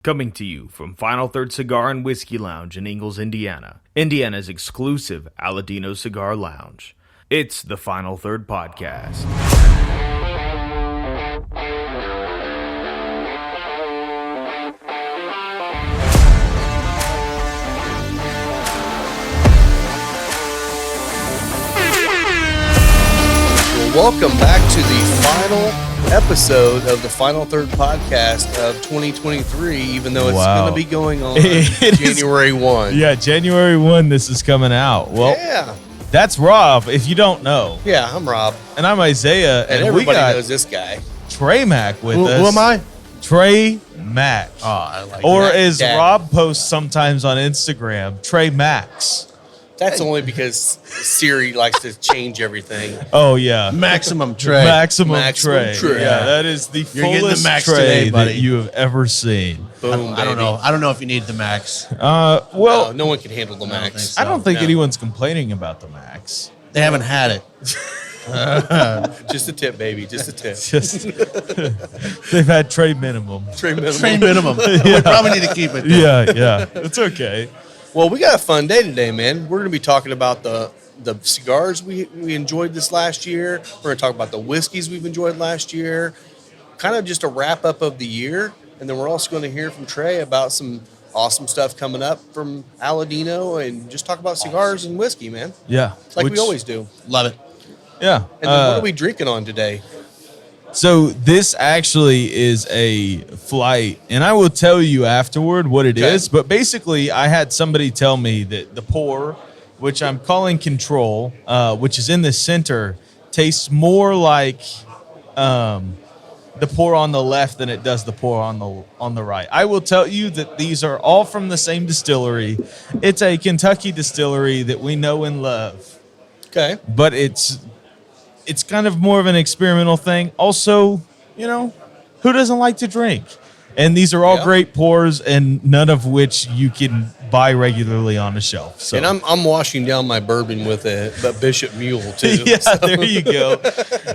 Coming to you from Final Third Cigar and Whiskey Lounge in Ingalls, Indiana, Indiana's exclusive Aladino Cigar Lounge. It's the Final Third Podcast. Welcome back to the final episode of the Final Third Podcast of 2023, even though it's going to be going on January 1. Yeah, January 1 this is coming out. Well, yeah. That's Rob, if you don't know. Yeah, I'm Rob. And I'm Isaiah. And everybody knows this guy. Trey Mac with us. Who am I? Trey Mac. Oh, I like Or that. as Dad. Rob posts sometimes on Instagram, Trey Max. That's only because Siri likes to change everything. Oh, yeah. Maximum Trey. Maximum Maximum Trey. Trey. Yeah, that is the You're getting the fullest max Trey today, buddy. that you have ever seen. Boom, I don't baby. know. I don't know if you need the max. Well, No one can handle the max. so. I don't think No. anyone's complaining about the Max. They haven't had it. Just a tip, baby. Just a tip. Just they've had Trey minimum. Trey minimum. Trey minimum. We probably need to keep it. Yeah, it's okay. Well, we got a fun day today, man. We're going to be talking about the cigars we enjoyed this last year. We're going to talk about the whiskeys we've enjoyed last year. Kind of just a wrap-up of the year. And then we're also going to hear from Trey about some awesome stuff coming up from Aladino and just talk about cigars and whiskey, man. Yeah. Like we always do. Love it. Yeah. And then what are we drinking on today? So this actually is a flight, and I will tell you afterward what it is. But basically, I had somebody tell me that the pour, which I'm calling Control, which is in the center, tastes more like the pour on the left than it does the pour on the right. I will tell you that these are all from the same distillery. It's a Kentucky distillery that we know and love. Okay. But it's kind of more of an experimental thing. Also, who doesn't like to drink? And these are all great pours, and none of which you can buy regularly on the shelf. So. And I'm washing down my bourbon with a Bishop Mule, too. Yeah, there you go.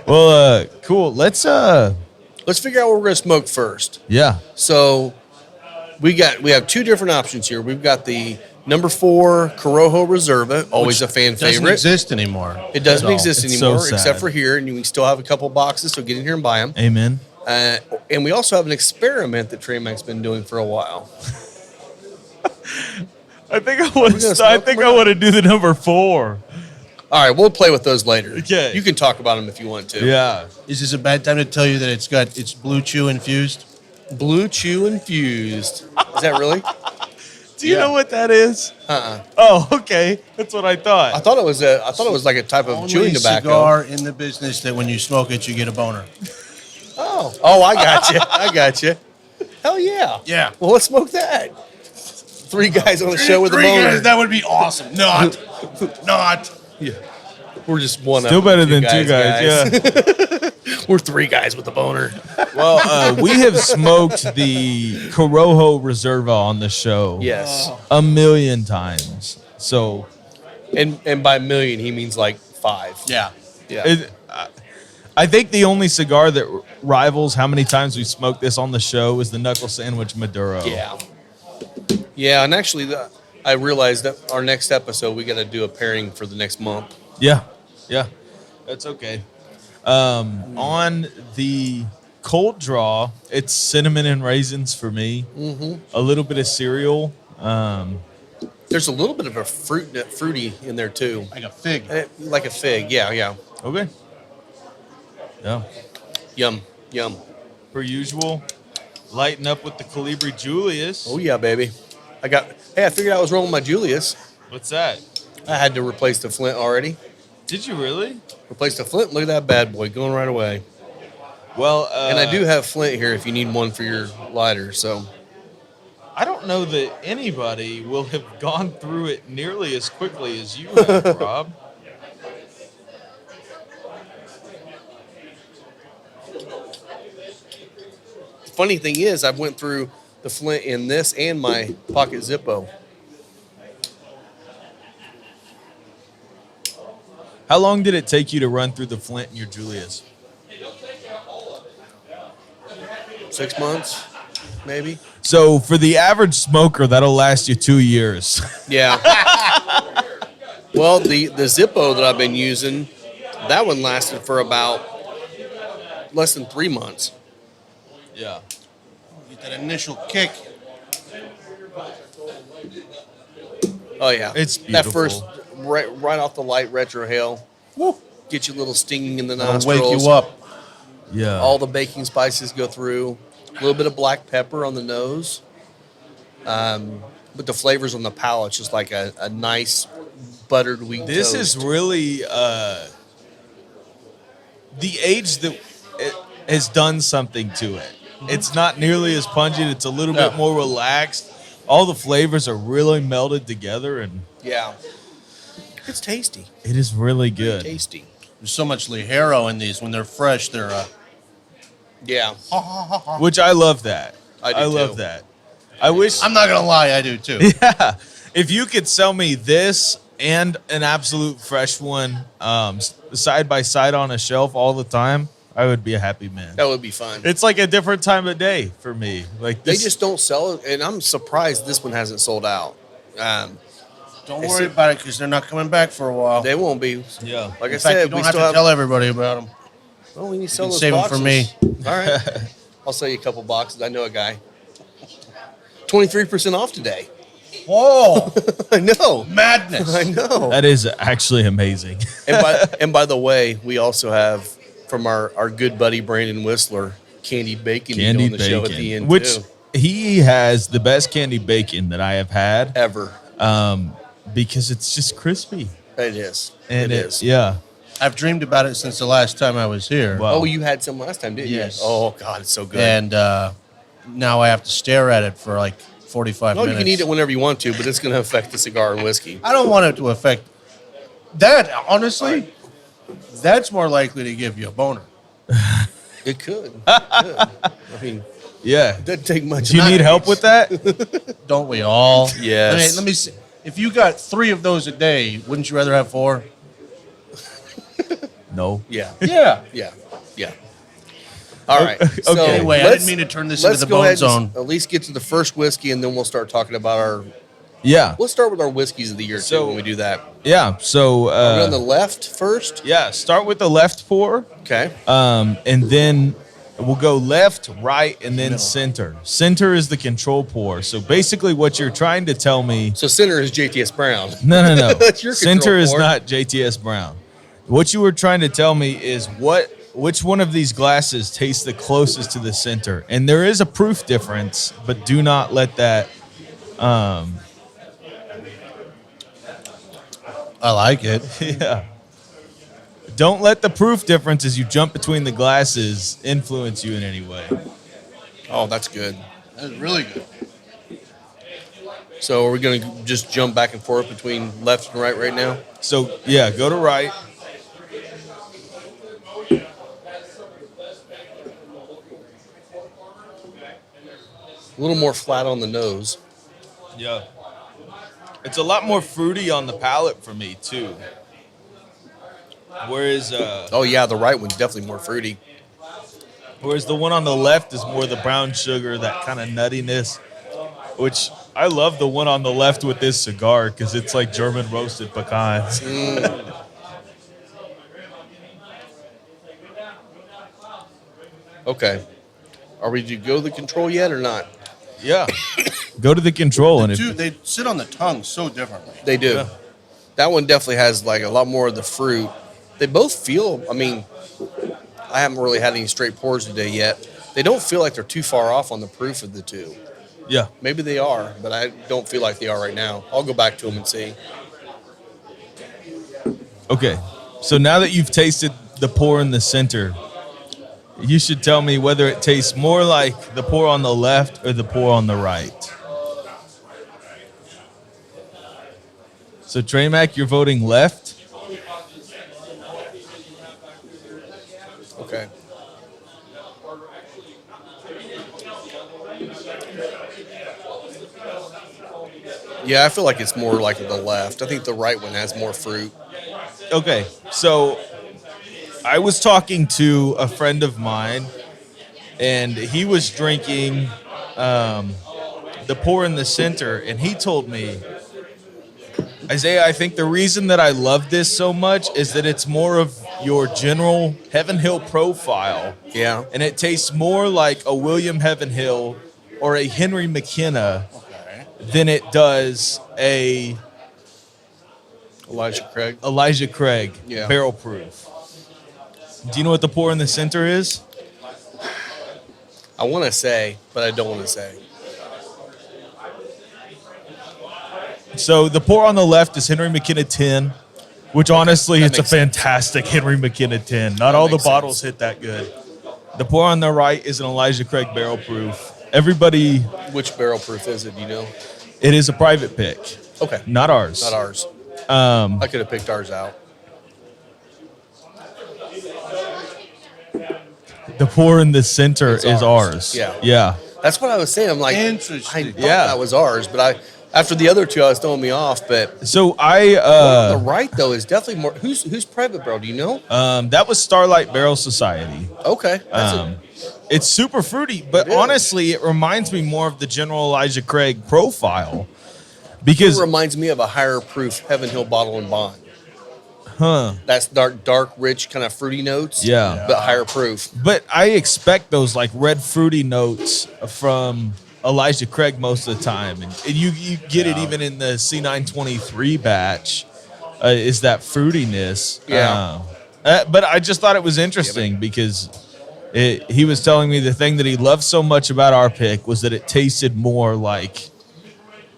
Well, cool. Let's figure out what we're going to smoke first. Yeah. So we have two different options here. We've got the number 4 Corojo Reserva, always a fan Doesn't favorite. exist anymore. It doesn't So, exist it's anymore, so sad. except for here, and we still have a couple boxes, so get in here and buy them. Amen. And we also have an experiment that Trey Mac's been doing for a while. I think I want to do the number 4. All right, we'll play with those later. Okay. You can talk about them if you want to. Yeah. Is this a bad time to tell you that it's Blue Chew infused? Blue Chew infused. Is that really? Do you know what that is? Oh, okay. That's what I thought. I thought it was like a type of Only chewing tobacco. cigar in the business that when you smoke it, you get a boner. Oh, I got you. I got you. Hell yeah. Yeah. Well, let's smoke that. 3 guys on the show with a Three boner. guys, that would be awesome. Not. Yeah. We're just one Still up better with than 2 guys. Yeah. We're 3 guys with a boner. Well, we have smoked the Corojo Reserva on the show. Yes. A million times. So And by million, he means like 5. Yeah. Yeah. I think the only cigar that rivals how many times we smoked this on the show is the Knuckle Sandwich Maduro. Yeah. Yeah, and actually, I realized that our next episode, we got to do a pairing for the next month. Yeah. That's okay. On the cold draw, it's cinnamon and raisins for me. Mm-hmm. A little bit of cereal. There's a little bit of a fruity in there, too. Like a fig. Like a fig. Yeah. Okay. Yeah. Yum. Per usual, lighten up with the Colibri Julius. Oh, yeah, baby. I figured I was rolling my Julius. What's that? I had to replace the Flint already. Did you really? Replace the Flint. Look at that bad boy going right away. Well, And I do have Flint here if you need one for your lighter. So I don't know that anybody will have gone through it nearly as quickly as you have, Rob. the funny thing is, I went through the Flint in this and my Pocket Zippo. How long did it take you to run through the Flint in your Julius? 6 months, maybe. So for the average smoker, that'll last you 2 years. Yeah. Well, the Zippo that I've been using, that one lasted for about less than 3 months. Yeah. Get that initial kick. Oh yeah, It's that beautiful. first right off the light retrohale. Woo. Get you a little stinging in the That'll nostrils. wake you up. Yeah. All the baking spices go through. A little bit of black pepper on the nose. But the flavors on the palate, just like a nice buttered wheat This toast. is really the age that it has done something to it. It's not nearly as pungent. It's a little No. bit more relaxed. All the flavors are really melded together, and Yeah. It's tasty. it is really good. Tasty. There's so much Ligero in these. When they're fresh, they're Yeah. Which I love that. I do love too. that. I wish. I'm not gonna lie, I do too. Yeah. If you could sell me this and an absolute fresh one side by side on a shelf all the time, I would be a happy man. That would be fun. It's like a different time of day for me. Like They this, just don't sell it, and I'm surprised this one hasn't sold out. Don't worry about it because they're not coming back for a while. They won't be. yeah. Like I In fact, said, you don't we have still to have. tell everybody about them. Oh, we need to sell can those save 'em boxes. for me. All right. I'll sell you a couple boxes. I know a guy. 23% off today. Whoa, I know. madness! I know. That is actually amazing. And by the way, we also have from our good buddy Brandon Whistler candied bacon on Candied the show at bacon, the end which too. he has the best candied bacon that I have had, Ever. because it's just crispy. It is. And it is. Yeah. I've dreamed about it since the last time I was here, Wow. Oh, you had some last time, didn't Yes. you? Oh God, it's so good. and now I have to stare at it for like 45 no, minutes. you can eat it whenever you want to, but it's going to affect the cigar and whiskey. I don't want it to affect that. Honestly, that's more likely to give you a boner. It could. I mean, Yeah. it doesn't take much. Do you need help with that? Don't we all? Yes. Let me see. If you got 3 of those a day, wouldn't you rather have 4? No. Yeah. Yeah. Yeah. Yeah. All right. So Okay. Anyway, I let's- didn't mean to turn this into let's the go bone ahead zone. and at least get to the first whiskey, and then we'll start talking about our. Yeah. Let's start with our whiskeys of the year So- too. When we do that, Yeah. So, are we on the left first? yeah, start with the left pour. Okay. And then we'll go left, right, and then center. Center is the control pour. So basically, what you're trying to tell me. So center is JTS Brown. No. That's your Center control is pour. not JTS Brown. What you were trying to tell me is which one of these glasses tastes the closest to the center. And there is a proof difference, but do not let that. I like it. Yeah. Don't let the proof difference as you jump between the glasses influence you in any way. Oh, that's good. That's really good. So are we going to just jump back and forth between left and right now? So yeah, go to right. A little more flat on the nose. Yeah. It's a lot more fruity on the palate for me too. Whereas Oh yeah, the right one's definitely more fruity. the one on the left is more the brown sugar, that kind of nuttiness, which I love the one on the left with this cigar because it's like German roasted pecans. Okay. Are we to go the control yet or not? Yeah. Go to the control and Dude, they sit on the tongue so differently. They do. Yeah. That one definitely has like a lot more of the fruit. They both feel, I mean, I haven't really had any straight pours today yet. They don't feel like they're too far off on the proof of the two. yeah. Maybe they are, but I don't feel like they are right now. I'll go back to them and see. Okay. So now that you've tasted the pour in the center, you should tell me whether it tastes more like the pour on the left or the pour on the right. So Trey Mac, you're voting left. Okay. Yeah, I feel like it's more like the left. I think the right one has more fruit. Okay. So I was talking to a friend of mine, and he was drinking the pour in the center, and he told me, Isaiah, I think the reason that I love this so much is that it's more of your general Heaven Hill profile. Yeah. And it tastes more like a William Heaven Hill or a Henry McKenna than it does a Elijah Craig. Yeah. barrel proof. Do you know what the pour in the center is? I want to say, but I don't want to say. So the pour on the left is Henry McKenna 10, which honestly, it's a fantastic Henry McKenna 10. Not all the bottles hit that good. The pour on the right is an Elijah Craig barrel proof. Everybody. Which barrel proof is it? Do you know? It is a private pick. Okay. Not ours. Not ours. I could have picked ours out. The pour in the center is ours. Yeah. Yeah. That's what I was saying. I'm like, Interesting. I thought that was ours, but after the other two, I was throwing me off. But So the right though is definitely more. Who's private barrel? Do you know? that was Starlight Barrel Society. Okay. It's super fruity, but honestly, it reminds me more of the General Elijah Craig profile. Because it reminds me of a higher proof Heaven Hill Bottle and Bond. That's dark, rich, kind of fruity notes. Yeah. But higher proof. But I expect those like red fruity notes from Elijah Craig most of the time. And you get it even in the C923 batch, is that fruitiness. Yeah. But I just thought it was interesting because he was telling me the thing that he loved so much about our pick was that it tasted more like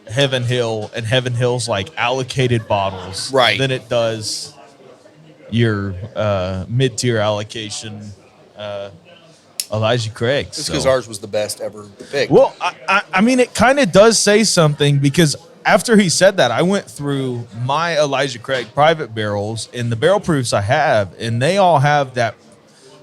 Heaven Hill and Heaven Hill's like allocated bottles than it does your mid-tier allocation Elijah Craig. It's because ours was the best ever picked. Well, I mean, it kind of does say something because after he said that, I went through my Elijah Craig private barrels and the barrel proofs I have, and they all have that,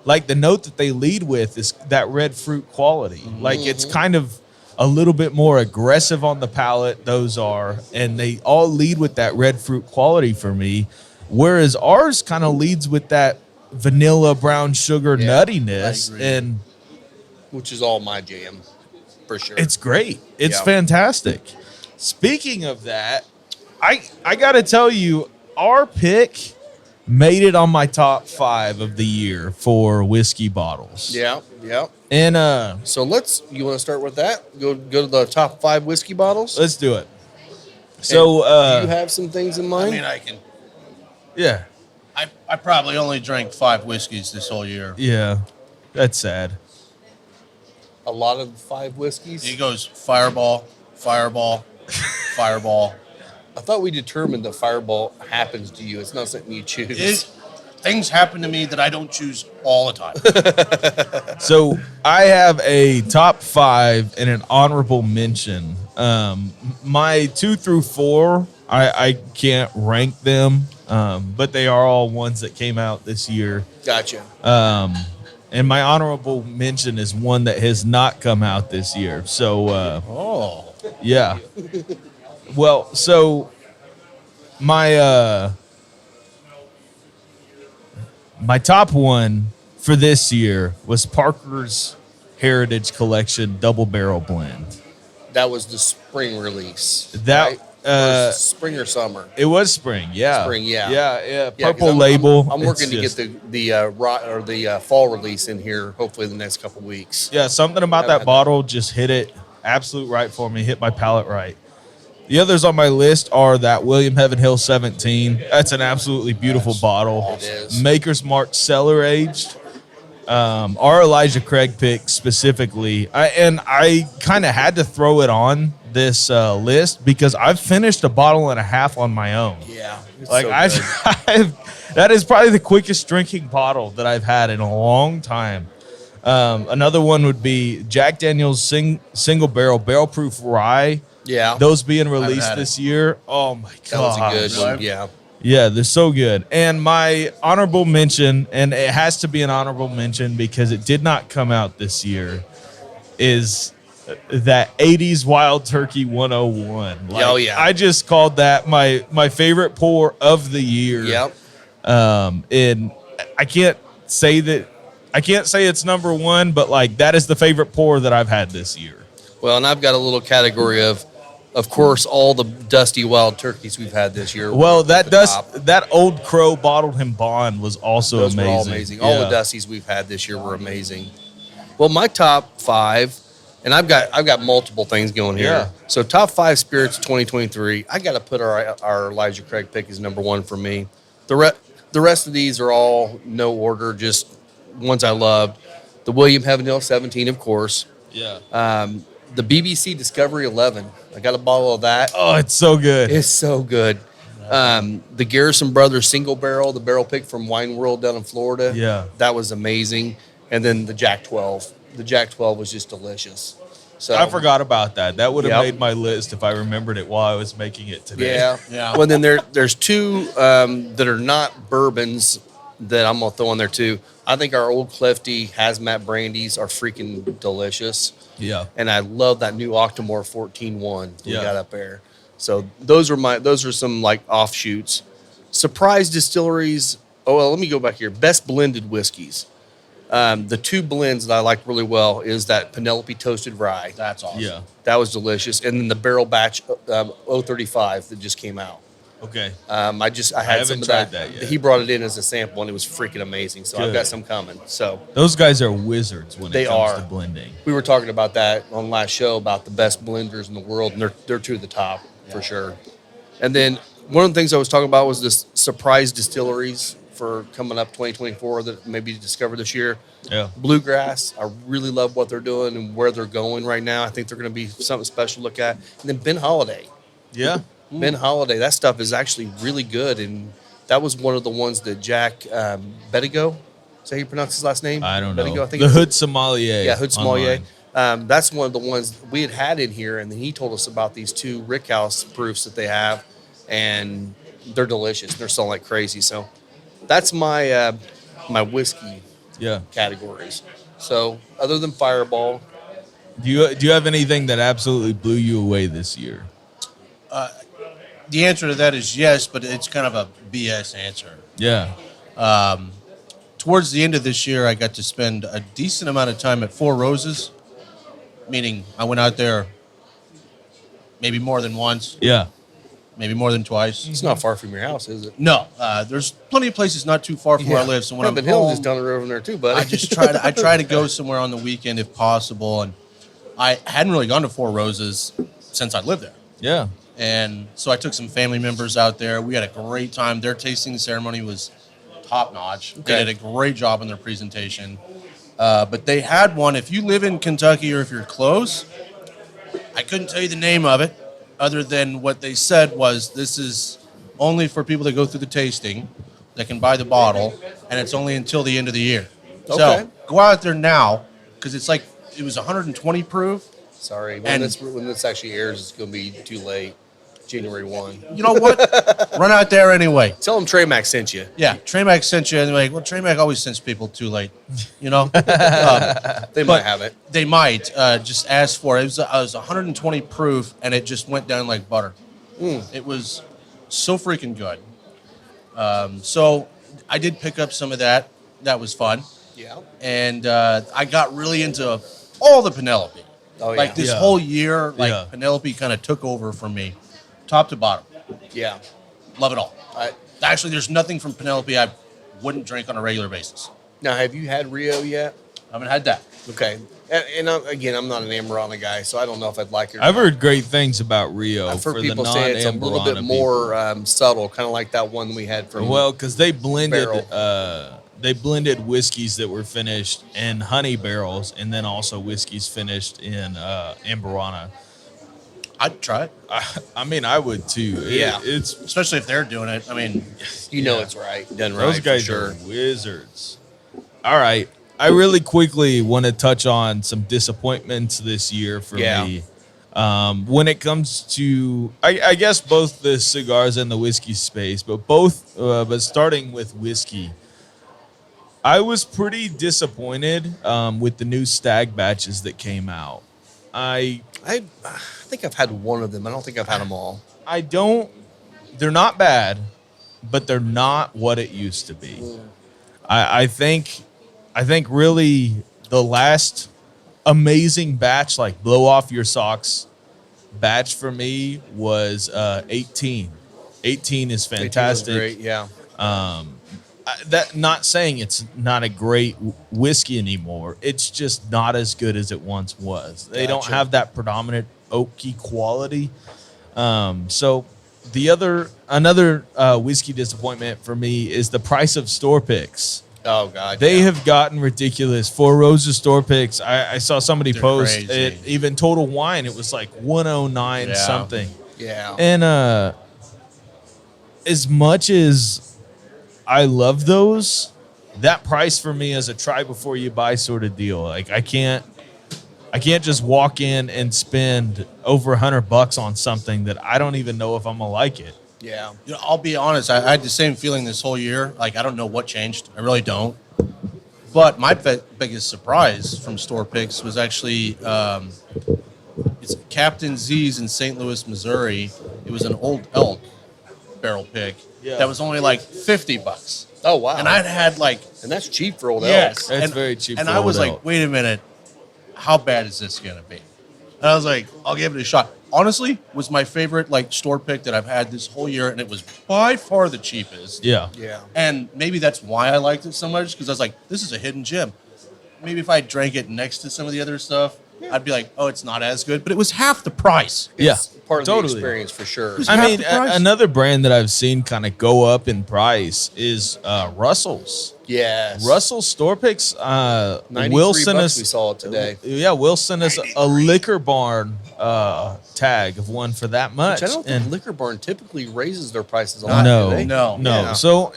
like the note that they lead with is that red fruit quality. Like it's kind of a little bit more aggressive on the palate, those are, and they all lead with that red fruit quality for me, whereas ours kind of leads with that vanilla brown sugar nuttiness, and which is all my jam, for sure. It's great. It's fantastic. Speaking of that, I got to tell you, our pick made it on my top 5 of the year for whiskey bottles. Yeah. And so you want to start with that? Go to the top 5 whiskey bottles? Let's do it. So do you have some things in mind? I mean, I can. Yeah. I probably only drank 5 whiskeys this whole year. Yeah. That's sad. A lot of 5 whiskeys? He goes Fireball, Fireball, Fireball. I thought we determined that Fireball happens to you. It's not something you choose. Things happen to me that I don't choose all the time. So I have a top 5 and an honorable mention. My 2 through 4, I can't rank them, but they are all ones that came out this year. Gotcha. And my honorable mention is one that has not come out this year. So, yeah. Well, so my my top one for this year was Parker's Heritage Collection Double Barrel Blend. That was the spring release. That right? Spring or summer? It was spring, yeah. Spring, yeah. Yeah. Purple label. I'm working to get the fall release in here. Hopefully, the next couple weeks. Yeah, something about that bottle just hit it absolute right for me. Hit my palate right. The others on my list are that William Heaven Hill 17. That's an absolutely beautiful bottle. It is. Maker's Mark Cellar Aged. Our Elijah Craig pick specifically. I kind of had to throw it on this list because I've finished a bottle and a half on my own. Yeah. Like that is probably the quickest drinking bottle that I've had in a long time. Another one would be Jack Daniel's single barrel proof rye. Yeah. Those being released this year. Oh my god. That was a good one. Yeah. Yeah, they're so good. And my honorable mention, and it has to be an honorable mention because it did not come out this year, is that 80s Wild Turkey 101. Like, I just called that my favorite pour of the year. Yep. And I can't say it's number one, but like that is the favorite pour that I've had this year. Well, and I've got a little category of course, all the Dusty Wild Turkeys we've had this year. Well, at the top. that Old Crow bottled him bond was also Those amazing. were all amazing. All the Dusties we've had this year were amazing. Well, my top 5, and I've got multiple things going here. Yeah. So top 5 spirits 2023. I got to put our Elijah Craig pick as number 1 for me. The rest of these are all no order, just ones I loved. The William Heavendale 17, of course. Yeah. The BBC Discovery 11. I got a bottle of that. Oh, it's so good. It's so good. The Garrison Brothers single barrel, the barrel pick from Wine World down in Florida. Yeah. That was amazing. And then the Jack 12. The Jack 12 was just delicious. So I forgot about that. That would have Yep. made my list if I remembered it while I was making it today. Yeah. Yeah. Well, then there's 2 that are not bourbons that I'm going to throw in there too. I think our Old Clifty Hazmat brandies are freaking delicious. Yeah. And I love that new Octomore 14-1 we Yeah. got up there. So those are some like offshoots. Surprise distilleries. Oh, well, let me go back here. Best blended whiskeys. The 2 blends that I like really well is that Penelope Toasted Rye. That's awesome. Yeah. That was delicious. And then the Barrel Batch 035 that just came out. Okay. I had haven't some of tried that. that yet. He brought it in as a sample, and it was freaking amazing. So I've Good. got some coming. So Those guys are wizards when They it comes are. to blending. we were talking about that on last show about the best blenders in the world, and they're 2 of the top for sure. And then one of the things I was talking about was this surprise distilleries for coming up 2024 that maybe discovered this year. Yeah. Bluegrass, I really love what they're doing and where they're going right now. I think they're going to be something special to look at. And then Ben Holiday. Yeah. Ben Holiday, that stuff is actually really good. And that was one of the ones that Jack Bedigo, is that how you pronounce his last name? I don't know. Bedigo, I think The it's- Hood Sommelier. Yeah, Hood Sommelier. online. That's one of the ones we had in here. And then he told us about these 2 Rickhouse proofs that they have. And they're delicious. They're selling like crazy. So that's my my whiskey Yeah. categories. So other than Fireball, Do you have anything that absolutely blew you away this year? The answer to that is yes, but it's kind of a BS answer. Yeah. Towards the end of this year, I got to spend a decent amount of time at Four Roses, meaning I went out there maybe more than once, Yeah. maybe more than twice. it's not far from your house, is it? No, there's plenty of places not too far from where I live. So when I'm Heaven Hills home, is down the road from there too, buddy. I try to go somewhere on the weekend if possible, and I hadn't really gone to Four Roses since I lived there. Yeah. And so I took some family members out there. We had a great time. Their tasting ceremony was top notch. Okay. They did a great job in their presentation. But they had one. If you live in Kentucky or if you're close, I couldn't tell you the name of it other than what they said was this is only for people that go through the tasting that can buy the bottle, and it's only until the end of the year. Okay. So go out there now because it's like it was 120 proof. Sorry, when And- this actually airs, it's going to be too late. January 1. You know what? Run out there anyway. Tell them Trey Mac sent you. Yeah, Trey Mac sent you, and they're like, well, Trey Mac always sends people too late, you know? They might have it. They might just ask for it. It was 120 proof, and it just went down like butter. It was so freaking good. So I did pick up some of that. That was fun. Yeah. And I got really into all the Penelope. Oh, yeah. Like this Yeah. whole year, like Yeah. Penelope kind of took over for me, top to bottom. Yeah. Love it all. Actually, there's nothing from Penelope I wouldn't drink on a regular basis. Now, have you had Rio yet? I haven't had that. Okay. And again, I'm not an Amarana guy, so I don't know if I'd like it. or I've not. heard great things about Rio. I've heard for people the say it's a little bit non-Amberana more subtle, kind of like that one we had from. people. Well, because they blended Barrel. they blended whiskeys that were finished in honey barrels, and then also whiskeys finished in Amberana. I'd try it, I mean, I would too. Yeah. It's especially if they're doing it. I mean, you know it's right, done right. those guys for sure. are wizards. All right. I really quickly want to touch on some disappointments this year for Yeah. me. When it comes to, I guess both the cigars and the whiskey space, but but starting with whiskey, I was pretty disappointed with the new stag batches that came out. I think I've had one of them. I don't think I've had them all. they're not bad, but they're not what it used to be. I think really the last amazing batch, like blow off your socks batch for me was 18. 18 is 18 was fantastic. great, yeah. That not saying it's not a great whiskey anymore. It's just not as good as it once was. They don't have that predominant oaky quality. So another whiskey disappointment for me is the price of store picks. Oh God, They have gotten ridiculous. Four Roses store picks. I saw somebody They're post crazy. it. Even Total Wine, it was like 109 Yeah. something. yeah. And as much as I love those, that price for me is a try before you buy sort of deal. Like I can't just walk in and spend over $100 on something that I don't even know if I'm gonna like it. Yeah. You know, I'll be honest. I had the same feeling this whole year. Like I don't know what changed. I really don't. But my biggest surprise from store picks was actually it's Captain Z's in St. Louis, Missouri. It was an Old Elk barrel pick that was only like $50. Oh wow. And I'd had like and that's cheap for Old yes, Elk. That's very cheap And for I was Old like, Elk. wait a minute, how bad is this gonna be? And I was like, I'll give it a shot. Honestly, was my favorite like store pick that I've had this whole year, and it was by far the cheapest. Yeah. Yeah. And maybe that's why I liked it so much, because I was like, this is a hidden gem. Maybe if I drank it next to some of the other stuff, I'd be like, oh, it's not as good. But it was half the price. It's Yeah, part of totally. the experience for sure. I half mean, the price. another brand that I've seen kind of go up in price is Russell's. Yes. Russell store picks. 93 Will send bucks us. we saw it today. Yeah, Will send us a Liquor Barn tag of one for that much. Which I don't think And Liquor Barn typically raises their prices a lot. do no, they? no. Yeah. So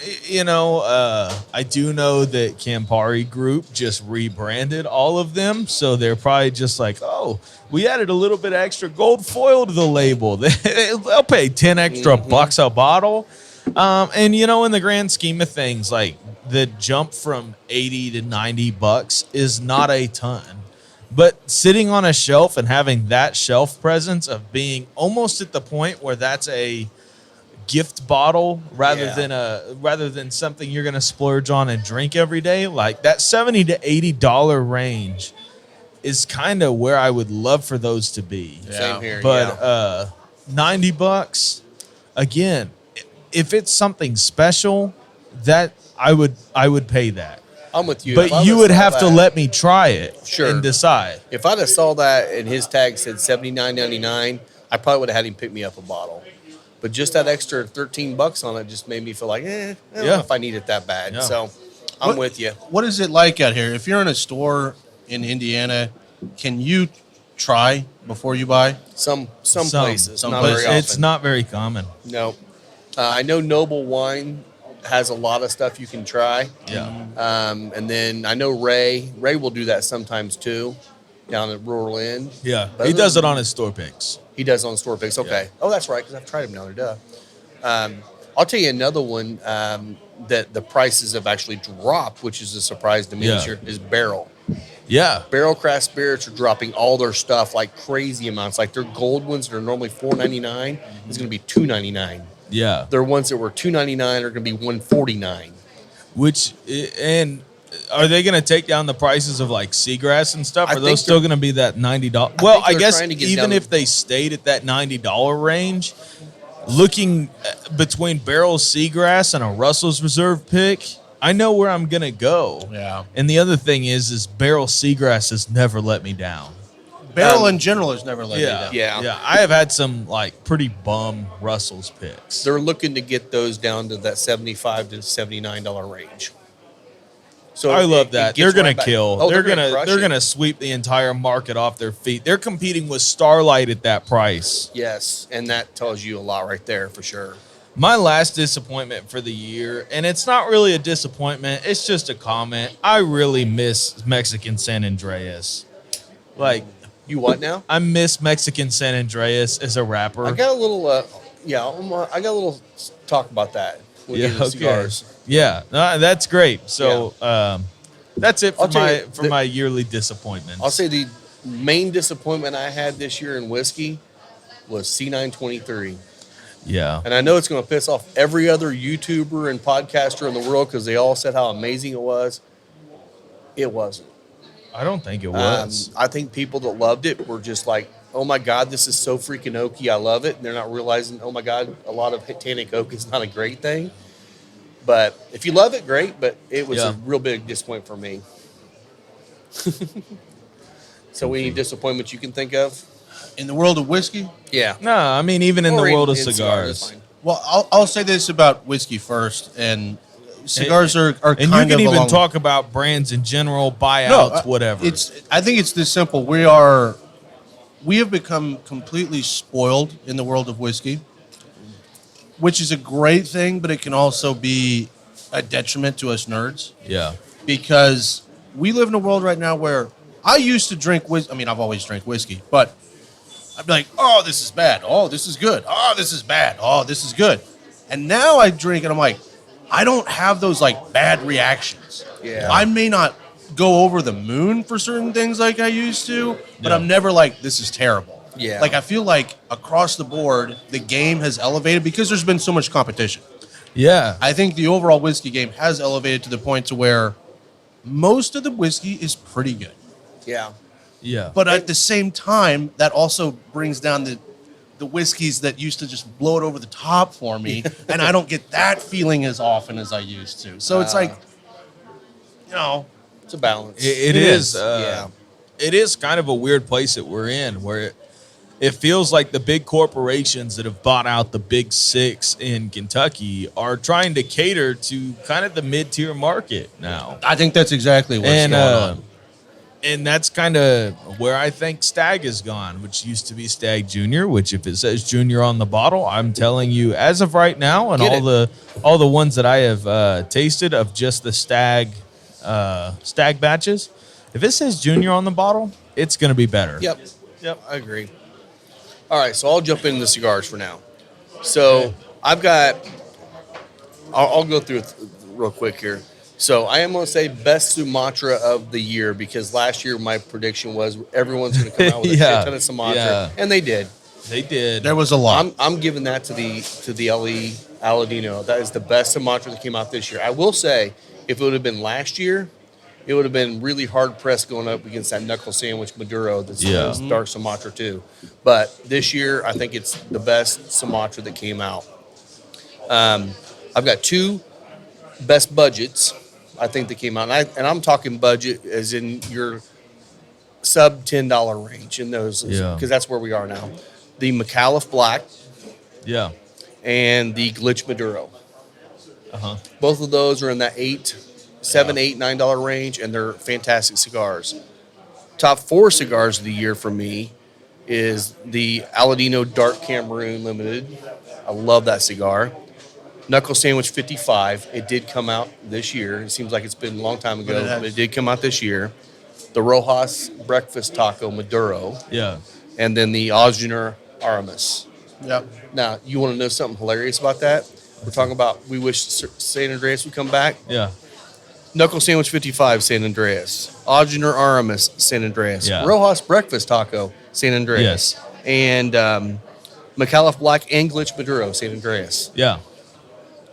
I do know that Campari Group just rebranded all of them, so they're probably just like, oh, we added a little bit extra gold foil to the label. They'll pay 10 extra bucks a bottle. And in the grand scheme of things, like the jump from 80 to 90 bucks is not a ton. But sitting on a shelf and having that shelf presence of being almost at the point where that's a gift bottle rather than something you're going to splurge on and drink every day, like that $70 to $80 range is kind of where I would love for those to be. Same here. But $90 again, if it's something special, that I would pay that. I'm with you. If I But you would've would saw have to that- let me try it Sure. and decide. If I'd have saw that and his tag said $79.99, I probably would have had him pick me up a bottle. But just that extra $13 on it just made me feel like, I don't know if I need it that bad. Yeah. So I'm with you. What is it like out here? If you're in a store in Indiana, can you try before you buy? Some places, some not places. very often. It's not very common. No. I know Noble Wine has a lot of stuff you can try. Yeah. And then I know Ray will do that sometimes too, down at Rural End. Yeah. But He other does it than- on his store picks. He does on store picks. Okay. Oh, that's right, because I've tried him down there. Duh. I'll tell you another one that the prices have actually dropped, which is a surprise to me this Yeah. year, is Barrel. Yeah. Barrel Craft Spirits are dropping all their stuff like crazy amounts. Like their gold ones that are normally $4.99 is going to be $2.99. Yeah. Their ones that were $2.99 are going to be $1.49. And are they going to take down the prices of like seagrass and stuff? I Are think those still going to be that $90? Well, I they're guess trying to get even down- if they stayed at that $90 range, looking between Barrel Seagrass and a Russell's Reserve pick, I know where I'm going to go. Yeah. And the other thing is Barrel Seagrass has never let me down. Barrel in general has never let me down. Yeah. I have had some like pretty bum Russell's picks. They're looking to get those down to that $75 to $79 range. So I love it that. gets They're gonna right back- kill. Oh, they're crush they're it. gonna sweep the entire market off their feet. They're competing with Starlight at that price. Yes, and that tells you a lot right there for sure. My last disappointment for the year, and it's not really a disappointment, it's just a comment. I really miss Mexican San Andreas. Like, You what now? I miss Mexican San Andreas as a rapper. I got a little, I got a little talk about that. When we get into cigars. Yeah, that's great. So that's it for I'll tell you, my yearly disappointments. I'll say the main disappointment I had this year in whiskey was C923. yeah. And I know it's going to piss off every other YouTuber and podcaster in the world because they all said how amazing it was. It wasn't. I don't think it was. I think people that loved it were just like, oh my God, this is so freaking oaky. I love it. And they're not realizing, oh my God, a lot of tannic oak is not a great thing. But if you love it, great. But it was a real big disappointment for me. So any disappointments you can think of? In the world of whiskey? Yeah. No, I mean, even in Or the world of cigars, cigars. fine. Well, I'll say this about whiskey first, and cigars are kind And of you can even along- talk about brands in general, buyouts, whatever. I think it's this simple. We have become completely spoiled in the world of whiskey, which is a great thing, but it can also be a detriment to us nerds. Yeah. Because we live in a world right now where I used to drink whiskey. I mean, I've always drank whiskey, but I'd be like, oh, this is bad. Oh, this is good. Oh, this is bad. Oh, this is good. And now I drink and I'm like, I don't have those like bad reactions. Yeah. I may not go over the moon for certain things like I used to, but I'm never like, this is terrible. Yeah. Like I feel like across the board, the game has elevated because there's been so much competition. Yeah. I think the overall whiskey game has elevated to the point to where most of the whiskey is pretty good. Yeah. Yeah. But at the same time, that also brings down the whiskeys that used to just blow it over the top for me, and I don't get that feeling as often as I used to. So it's like, you know, It's a balance. It is. Yeah. It is kind of a weird place that we're in where it feels like the big corporations that have bought out the big six in Kentucky are trying to cater to kind of the mid-tier market now. I think that's exactly what's going on. And that's kind of where I think Stag has gone, which used to be Stag Junior, which if it says Junior on the bottle, I'm telling you, as of right now, and all the ones that I have tasted of just the Stag batches, if it says Junior on the bottle, it's going to be better. Yep. I agree. All right, so I'll jump into the cigars for now. So I've got, I'll go through it real quick here. So I am going to say best Sumatra of the year because last year my prediction was everyone's going to come out with a shit ton of Sumatra, and they did. They did. There was a lot. I'm giving that to the LE Aladino. That is the best Sumatra that came out this year. I will say, if it would have been last year, it would have been really hard pressed going up against that knuckle sandwich Maduro that's dark Sumatra too. But this year, I think it's the best Sumatra that came out. I've got two best budgets, I think, that came out. And I'm talking budget as in your sub $10 range in those, because that's where we are now. The McAuliffe Black and the Glitch Maduro. Both of those are in that $7-$9 range, and they're fantastic cigars. Top 4 cigars of the year for me is the Aladino Dark Cameroon Limited. I love that cigar. Knuckle Sandwich 55. It did come out this year. It seems like it's been a long time ago, but it did come out this year. The Rojas Breakfast Taco Maduro. And then the Osgener Aramis. Now, you want to know something hilarious about that? We're talking about we wish San Andreas would come back. Knuckle Sandwich 55, San Andreas. Osgener Aramis, San Andreas. Rojas Breakfast Taco, San Andreas. And McAuliffe Black and Glitch Maduro, San Andreas.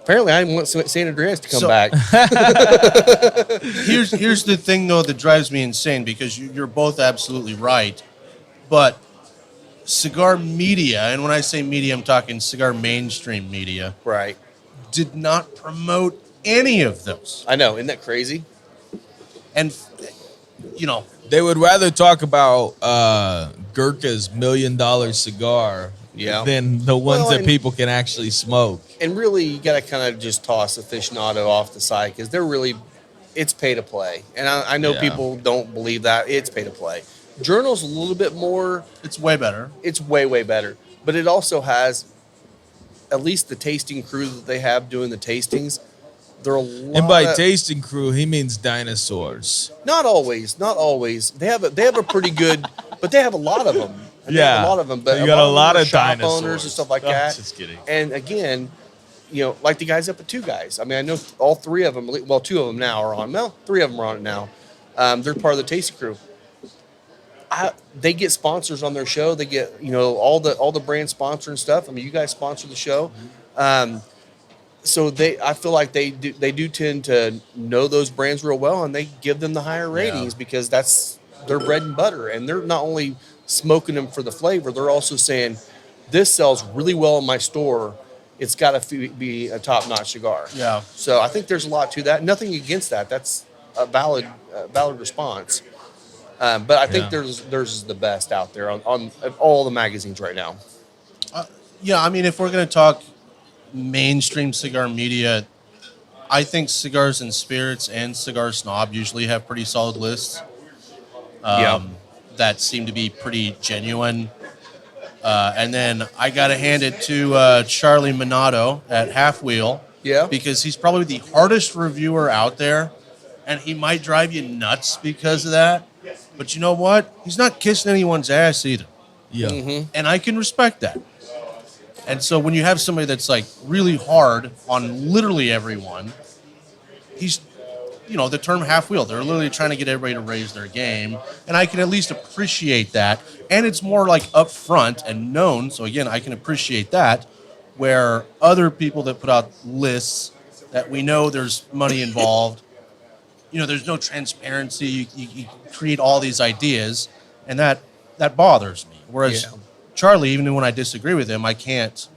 Apparently, I want San Andreas to come back. Here's the thing, though, that drives me insane, because you're both absolutely right. But cigar media, and when I say media, I'm talking cigar mainstream media, Right. did not promote any of those. I know. Isn't that crazy? And, you know, They would rather talk about Gurkha's $1 million cigar than the ones that people can actually smoke. And really, you got to kind of just toss aficionado off the side because they're really, it's pay to play. And I know people don't believe that. It's pay to play. Journal's a little bit more. it's way better. It's way, way better. But it also has, at least the tasting crew that they have doing the tastings, they're a lot. And by tasting crew, he means dinosaurs. Not always. They have a pretty good, but they have a lot of them. They have a lot of them. But you got a lot of shop dinosaurs owners and stuff like that. Just kidding. And again, like the guys up at Two Guys. I mean, I know all 3 of them. Well, 2 of them now are on. Well, 3 of them are on it now. They're part of the tasting crew. They get sponsors on their show. They get all the brand sponsor and stuff. I mean, you guys sponsor the show. So I feel like they do tend to know those brands real well, and they give them the higher ratings because that's their bread and butter. And they're not only smoking them for the flavor, they're also saying this sells really well in my store. It's got to be a top-notch cigar. Yeah. So I think there's a lot to that. Nothing against that. That's a valid response. But I think theirs is the best out there on all the magazines right now. Yeah, I mean, if we're going to talk mainstream cigar media, I think Cigars and Spirits and Cigar Snob usually have pretty solid lists. That seem to be pretty genuine. And then I got to hand it to Charlie Minato at Half Wheel. Yeah. Because he's probably the hardest reviewer out there, and he might drive you nuts because of that. But you know what? He's not kissing anyone's ass either. Yeah. Mm-hmm. And I can respect that. And so when you have somebody that's like really hard on literally everyone, he's, the term half wheel, they're literally trying to get everybody to raise their game. And I can at least appreciate that. And it's more like upfront and known. So again, I can appreciate that, where other people that put out lists that we know there's money involved, there's no transparency. You create all these ideas, and that bothers me. Whereas Charlie, even when I disagree with him, I can't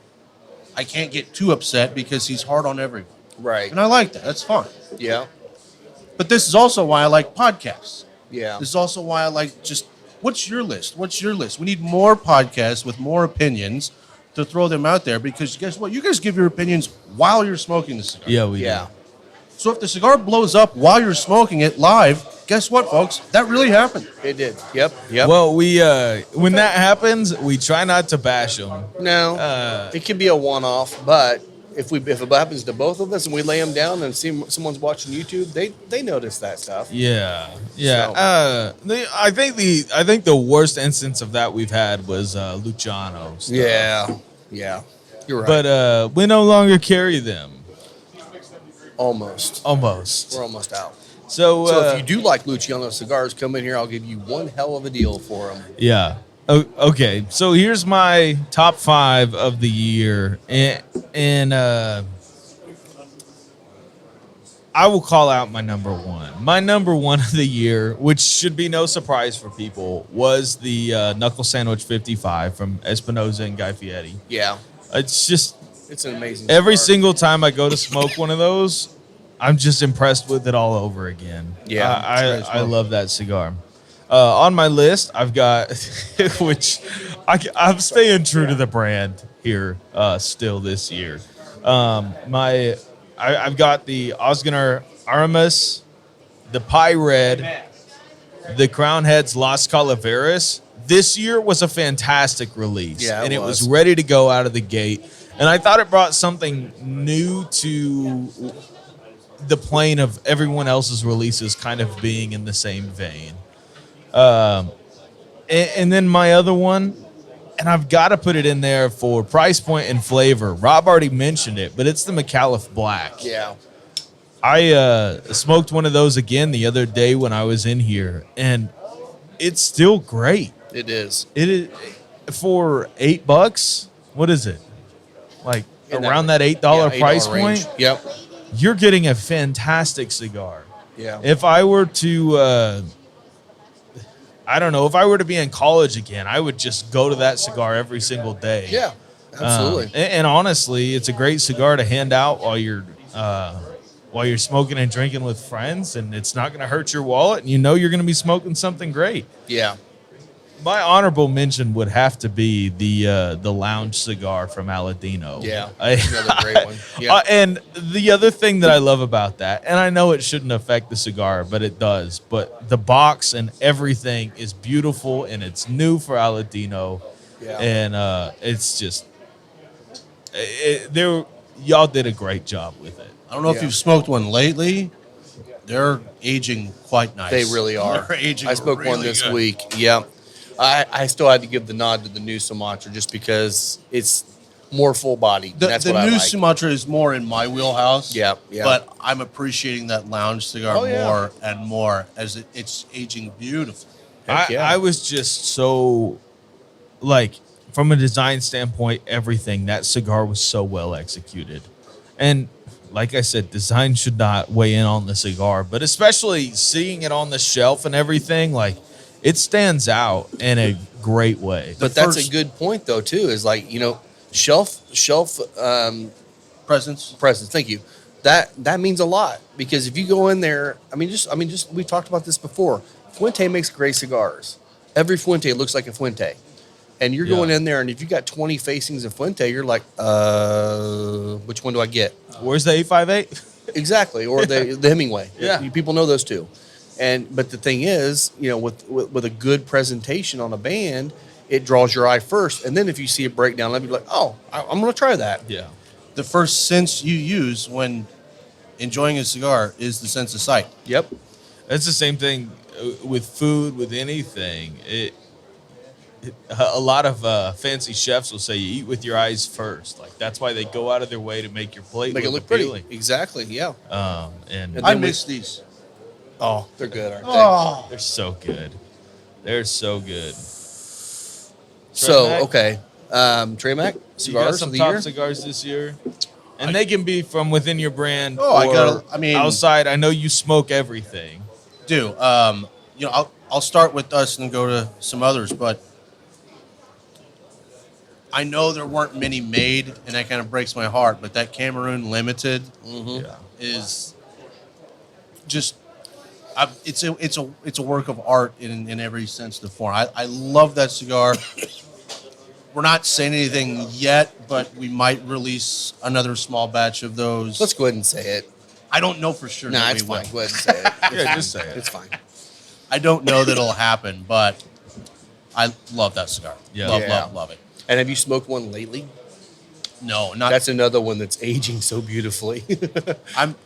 get too upset because he's hard on everyone. Right. And I like that. That's fine. Yeah. But this is also why I like podcasts. Yeah. This is also why I like what's your list? What's your list? We need more podcasts with more opinions to throw them out there, because guess what? You guys give your opinions while you're smoking the cigar. Yeah, we Yeah. do. So if the cigar blows up while you're smoking it live, guess what, folks? That really happened. It did. Yep. Well, we when that happens, we try not to bash them. No, it can be a one-off, but if it happens to both of us and we lay them down and see someone's watching YouTube, they notice that stuff. Yeah. So. I think the worst instance of that we've had was Luciano stuff. Yeah, you're right. But we no longer carry them. Almost. Almost. We're almost out. So if you do like Luciano cigars, come in here. I'll give you one hell of a deal for them. Yeah. Okay. So here's my top 5 of the year, and I will call out my number 1. My number 1 of the year, which should be no surprise for people, was the Knuckle Sandwich 55 from Espinosa and Guy Fieri. Yeah, It's an amazing. every cigar. single time I go to smoke one of those, I'm just impressed with it all over again. Yeah, I love that cigar. On my list, I've got, which I'm staying true to the brand here still this year. I've got the Osgener Aramis, the Pie Red, the Crown Heads Las Calaveras. This year was a fantastic release. Yeah, and it was ready to go out of the gate. And I thought it brought something new to the plane of everyone else's releases kind of being in the same vein. And then my other one, and I've got to put it in there for price point and flavor. Rob already mentioned it, but it's the McAuliffe Black. Yeah. I smoked one of those again the other day when I was in here, and it's still great. It is. It is for $8. What is it? Like around that $8 price range. point? Yep. You're getting a fantastic cigar. Yeah. If I were to, I don't know, if I were to be in college again, I would just go to that cigar every single day. Yeah. Absolutely. And honestly, it's a great cigar to hand out while you're smoking and drinking with friends, and it's not going to hurt your wallet, and you're going to be smoking something great. Yeah. My honorable mention would have to be the lounge cigar from Aladino. Yeah. Another great one. Yeah. And the other thing that I love about that, and I know it shouldn't affect the cigar, but it does, but the box and everything is beautiful, and it's new for Aladino. Yeah. And it's just, y'all did a great job with it. I don't know if you've smoked one lately. They're aging quite nice. They really are. They're aging I smoked one really this good. week. Yeah. I still had to give the nod to the new Sumatra just because it's more full bodied. The That's what I new like. Sumatra is more in my wheelhouse. Yeah. But I'm appreciating that lounge cigar Oh, yeah. more and more as it's aging beautiful. Heck yeah. I was just so, like, from a design standpoint, everything, that cigar was so well executed. And like I said, design should not weigh in on the cigar, but especially seeing it on the shelf and everything, like it stands out in a great way. But that's a good point, though, too, is like, shelf Presence. presence. Thank you. That means a lot, because if you go in there, just we talked about this before. Fuente makes great cigars. Every Fuente looks like a Fuente. And you're going in there, and if you got 20 facings of Fuente, you're like, which one do I get? Where's the 858? Exactly, or the Hemingway. Yeah. People know those two. But the thing is, with a good presentation on a band, it draws your eye first, and then if you see a breakdown, let me be like, oh, I'm going to try that. Yeah. The first sense you use when enjoying a cigar is the sense of sight. Yep. That's the same thing with food, with anything. A lot of fancy chefs will say you eat with your eyes first. Like that's why they go out of their way to make your plate Make it look appealing. pretty. Exactly, yeah. And I miss these. Oh, they're good, aren't they? Oh, they're so good. They're so good. So, Mac? okay. Trey Mac, You got cigars some of the top year? cigars this year, and they can be from within your brand. Oh, or I mean- outside. I know you smoke everything. do. I'll start with us and go to some others, but I know there weren't many made, and that kind of breaks my heart. But that Cameroon Limited Yeah. is just. It's a work of art in every sense of the form. I love that cigar. We're not saying anything yet, but we might release another small batch of those. Let's go ahead and say it. I don't know for sure. Nah, that it's we will. fine. Go ahead and say it. Yeah, just say it. It's fine. I don't know that it'll happen, but I love that cigar. Yeah. Love it. And have you smoked one lately? No, not. That's another one that's aging so beautifully.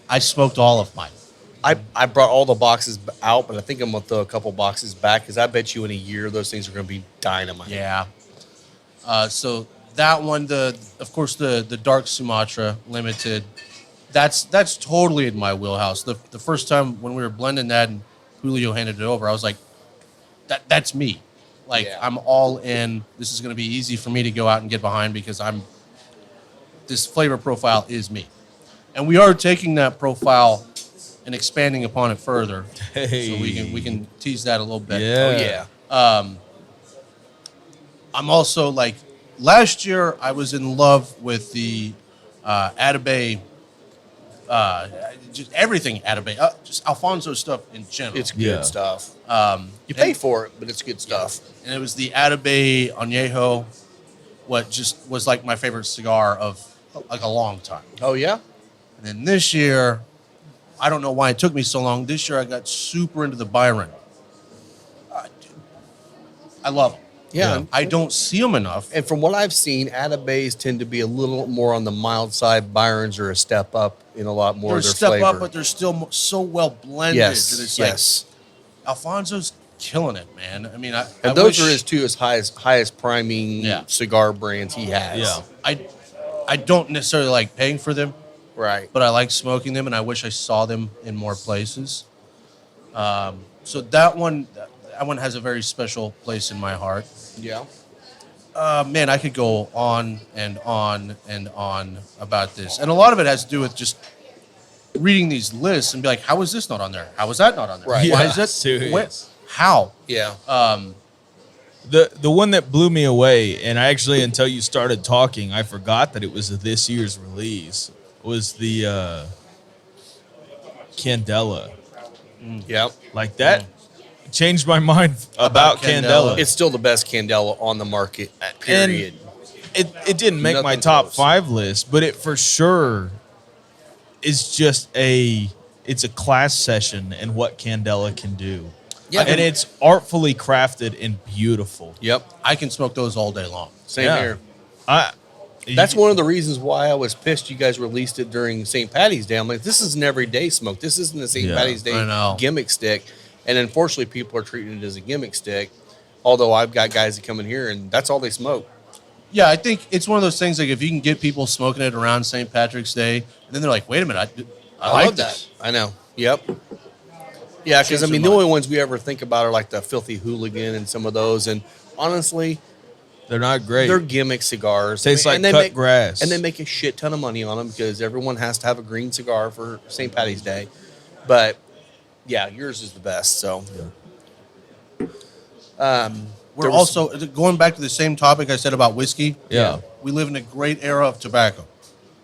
I smoked all of mine. I brought all the boxes out, but I think I'm going to throw a couple boxes back, because I bet you in a year those things are going to be dynamite. Yeah. So that one, of course the Dark Sumatra Limited, that's totally in my wheelhouse. The first time when we were blending that and Julio handed it over, I was like, that's me. Like Yeah. I'm all in. This is going to be easy for me to go out and get behind, because this flavor profile is me, and we are taking that profile and expanding upon it further. Hey. So we can tease that a little bit. Yeah. Oh, yeah. I'm also like, last year I was in love with the Atabey, just everything Atabey, just Alfonso stuff in general. It's good Yeah. stuff. You and- pay for it, but it's good stuff. And it was the Atabey Añejo, what just was like my favorite cigar of like a long time. Oh, yeah? And then this year, I don't know why it took me so long. This year I got super into the Byron. I love them. Yeah. I don't see them enough. And from what I've seen, Atabays tend to be a little more on the mild side. Byrons are a step up in a lot more They're of their a step flavor. up, but they're still so well blended. yes, that it's yes. like Alfonso's killing it, man. I mean, I And those wish- are his two highest priming Yeah. cigar brands he has. Yeah. I don't necessarily like paying for them, Right. but I like smoking them, and I wish I saw them in more places. So that one has a very special place in my heart. Yeah. Man, I could go on and on and on about this, and a lot of it has to do with just reading these lists and be like, how is this not on there? How is that not on there? Right. Why Yeah, is that? serious. How? Yeah. The one that blew me away, and I actually, until you started talking, I forgot that it was this year's release, was the Candela. yeah. Like that changed my mind about Candela. Candela. It's still the best Candela on the market, period. It didn't make my Nothing top close. 5 list, but it for sure is just it's a class session in what Candela can do. Yeah. And it's artfully crafted and beautiful. Yep. I can smoke those all day long. Same Yeah. here. That's One of the reasons why I was pissed you guys released it during St. Patty's Day. I'm like, this is an everyday smoke. This isn't a St. Yeah, Patty's Day I know. gimmick stick. And unfortunately, people are treating it as a gimmick stick. Although I've got guys that come in here and that's all they smoke. Yeah, I think it's one of those things like if you can get people smoking it around St. Patrick's Day, and then they're like, wait a minute, I like love this. that. I know. Yep. Yeah, because I Change mean, their the mind. only ones we ever think about are like the Filthy Hooligan and some of those. And honestly, They're not great. They're gimmick cigars. Tastes like cut grass. And they make a shit ton of money on them because everyone has to have a green cigar for St. Patty's Day. But, yeah, yours is the best. So, We're also going back to the same topic I said about whiskey. Yeah. We live in a great era of tobacco.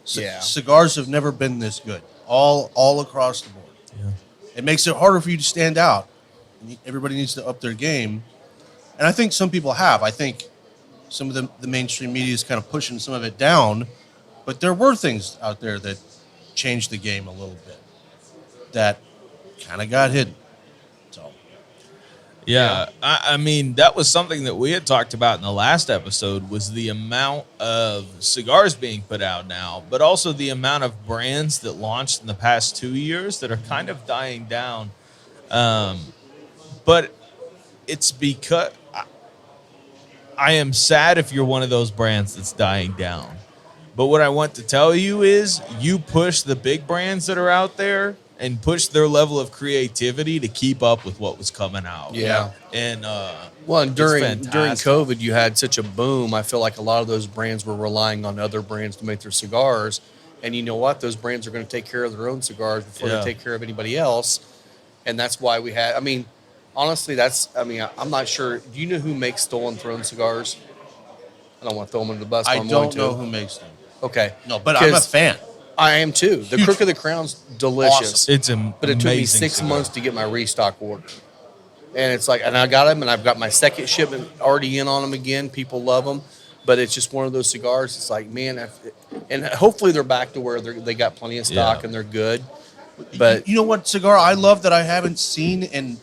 Yeah. Cigars have never been this good, all across the board. Yeah. It makes it harder for you to stand out. Everybody needs to up their game. And I think some people have. I think some of the mainstream media is kind of pushing some of it down. But there were things out there that changed the game a little bit that kind of got hidden. So, Yeah, I mean, that was something that we had talked about in the last episode was the amount of cigars being put out now, but also the amount of brands that launched in the past 2 years that are kind of dying down. But it's because I am sad if you're one of those brands that's dying down. But what I want to tell you is you push the big brands that are out there and push their level of creativity to keep up with what was coming out. Yeah. And well, and during fantastic. COVID, you had such a boom. I feel like a lot of those brands were relying on other brands to make their cigars. And you know what? Those brands are going to take care of their own cigars before they take care of anybody else. And that's why we had, I mean, honestly, I'm not sure. Do you know who makes Stolen Throne cigars? I don't want to throw them under the bus. But I I'm don't going know to. who makes them. Okay. No, but I'm a fan. I am too. The Crook of the Crown's delicious. Awesome. it's But it took me 6 cigar. months to get my restock order. And it's like, and I got them, and I've got my second shipment already in on them again. People love them. But it's just one of those cigars. It's like, man, and hopefully they're back to where they got plenty of stock and they're good. But you know what cigar I love that I haven't seen in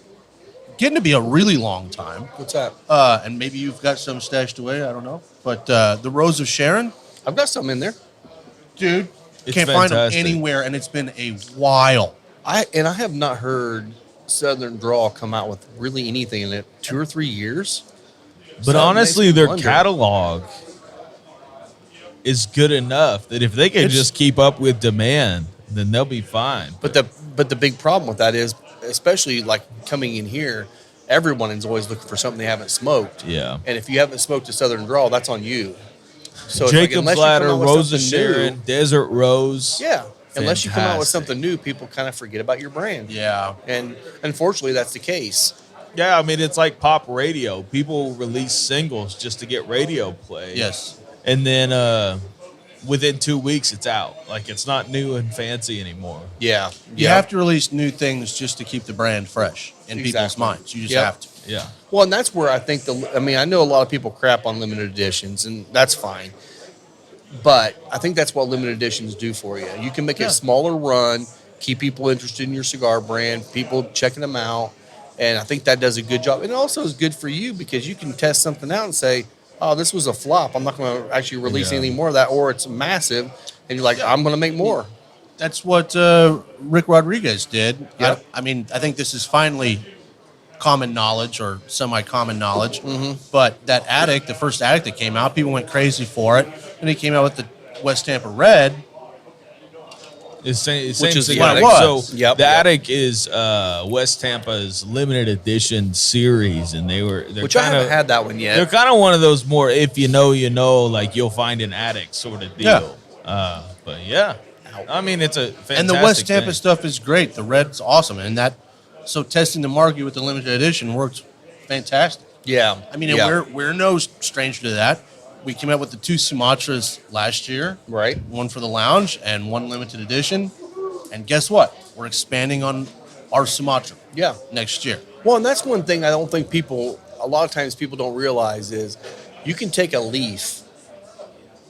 getting to be a really long time? what's that? And maybe you've got some stashed away. I don't know. But the Rose of Sharon, I've got some in there. dude, It's can't find them fantastic. anywhere, and it's been a while. I have not heard Southern Draw come out with really anything in it 2 or 3 years. But So it honestly, makes me their wonder. catalog is good enough that if they can just keep up with demand, then they'll be fine. But the big problem with that is, especially like coming in here, everyone is always looking for something they haven't smoked. Yeah. And if you haven't smoked a Southern Draw, that's on you. So it's like, Jacob's unless you come Ladder, out with Rose of something new- Sharon, Desert Rose. Yeah. Unless you come out with Fantastic. something new, people kind of forget about your brand. Yeah. And unfortunately, that's the case. Yeah, I mean, it's like pop radio. People release singles just to get radio play. Yes. And then within 2 weeks, it's out. Like, it's not new and fancy anymore. Yeah. You have to release new things just to keep the brand fresh in people's Exactly. minds. You just Yep. have to. Yeah. Well, and that's where I think I know a lot of people crap on limited editions, and that's fine. But I think that's what limited editions do for you. You can make a smaller run, keep people interested in your cigar brand, people checking them out, and I think that does a good job. And it also is good for you because you can test something out and say, oh, this was a flop. I'm not going to actually release anything more of that, or it's massive, and you're like, I'm going to make more. That's what Rick Rodriguez did. Yep. I mean, I think this is finally common knowledge or semi-common knowledge. Mm-hmm. But that Attic, the first Attic that came out, people went crazy for it. And he came out with the West Tampa Red. It's same Which is the cigar. Attic. So Yep, the yep. Attic is West Tampa's limited edition series, and they're Which I kind haven't of had that one they're yet. kind of one of those more if you know you know, like you'll find an Attic sort of deal. But yeah, I mean it's a fantastic And the West Tampa thing. stuff is great. The Red's awesome. And so testing the market with the limited edition works fantastic. Yeah. I mean, and we're no stranger to that. We came out with the 2 Sumatras last year. Right. One for the lounge and one limited edition. And guess what? We're expanding on our Sumatra Yeah. next year. Well, and that's one thing I don't think a lot of times people don't realize is you can take a leaf,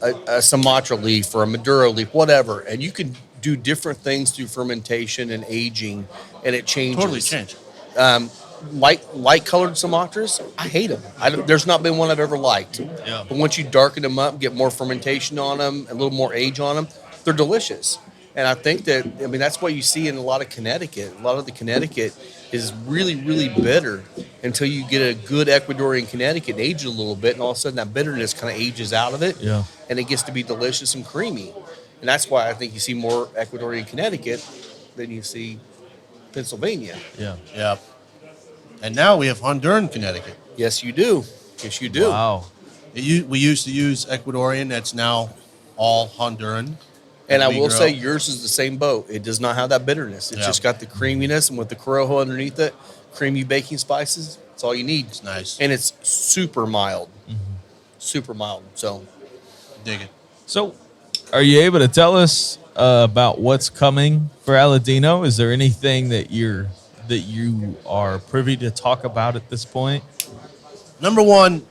a Sumatra leaf or a Maduro leaf, whatever, and you can do different things through fermentation and aging, and it changes. Totally changed. Light colored Sumatras, I hate them. There's not been one I've ever liked. Yeah. But once you darken them up, get more fermentation on them, a little more age on them, they're delicious. And I think that's what you see in a lot of Connecticut. A lot of the Connecticut is really, really bitter until you get a good Ecuadorian Connecticut and age it a little bit, and all of a sudden that bitterness kind of ages out of it, and it gets to be delicious and creamy. And that's why I think you see more Ecuadorian Connecticut than you see Pennsylvania. Yeah. Yeah. And now we have Honduran Connecticut. Yes, you do. Yes, you do. Wow. We used to use Ecuadorian. That's now all Honduran. And I We will grow. say yours is the same boat. It does not have that bitterness. It's Yeah. just got the creaminess, and with the Corojo underneath it, creamy baking spices. It's all you need. It's nice. And it's super mild. Super mild. So Dig it. So, are you able to tell us about what's coming for Aladino? Is there anything that you are privy to talk about at this point? Number one,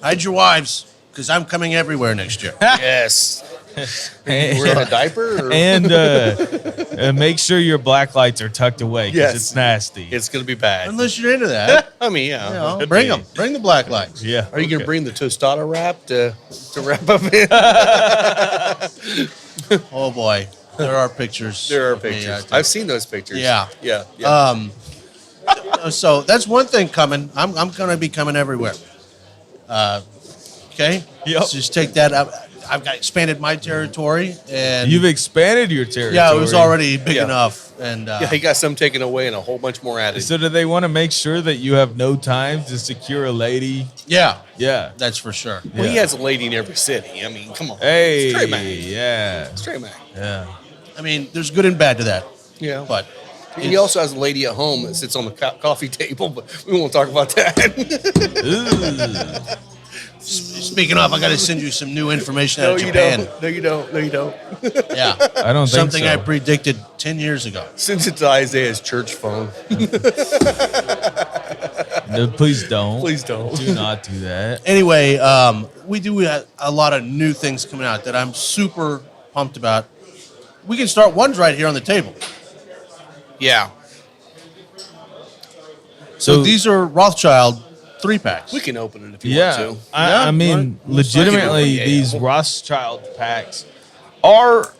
hide your wives because I'm coming everywhere next year. yes. Wearing a diaper? Or? And make sure your black lights are tucked away because Yes. it's nasty. It's going to be bad. Unless you're into that, I mean, yeah. you know, Could bring be. them. Bring the black lights. Yeah. Are you going to okay. bring the tostada wrap to wrap up in? Oh boy, there are pictures. There are of me pictures. out there. I've seen those pictures. Yeah. Yeah. So that's one thing coming. I'm going to be coming everywhere. Okay. Yep. Let's just take that up. I've got expanded my territory, and You've expanded your territory. yeah, it was already big Yeah. enough, and Yeah, he got some taken away and a whole bunch more added. So do they want to make sure that you have no time to secure a lady? yeah, Yeah. that's for sure. Well, he Yeah. has a lady in every city. I mean, come on. Hey. It's Trey Mac. Yeah. It's Trey Mac. Yeah. I mean, there's good and bad to that, Yeah. but And he also has a lady at home that sits on the coffee table, but we won't talk about that. Ooh. speaking of, I got to send you some new information out No, of you Japan. don't. No, you don't. No, you don't. Yeah, I don't think something so. I predicted 10 years ago. Send it to Isaiah's church phone. No, please don't. Please don't. Do not do that. Anyway, we do have a lot of new things coming out that I'm super pumped about. We can start ones right here on the table. Yeah. So these are Rothschild 3-packs. We can open it if you Yeah. want to. I mean, legitimately, Yeah. these Rothschild packs are.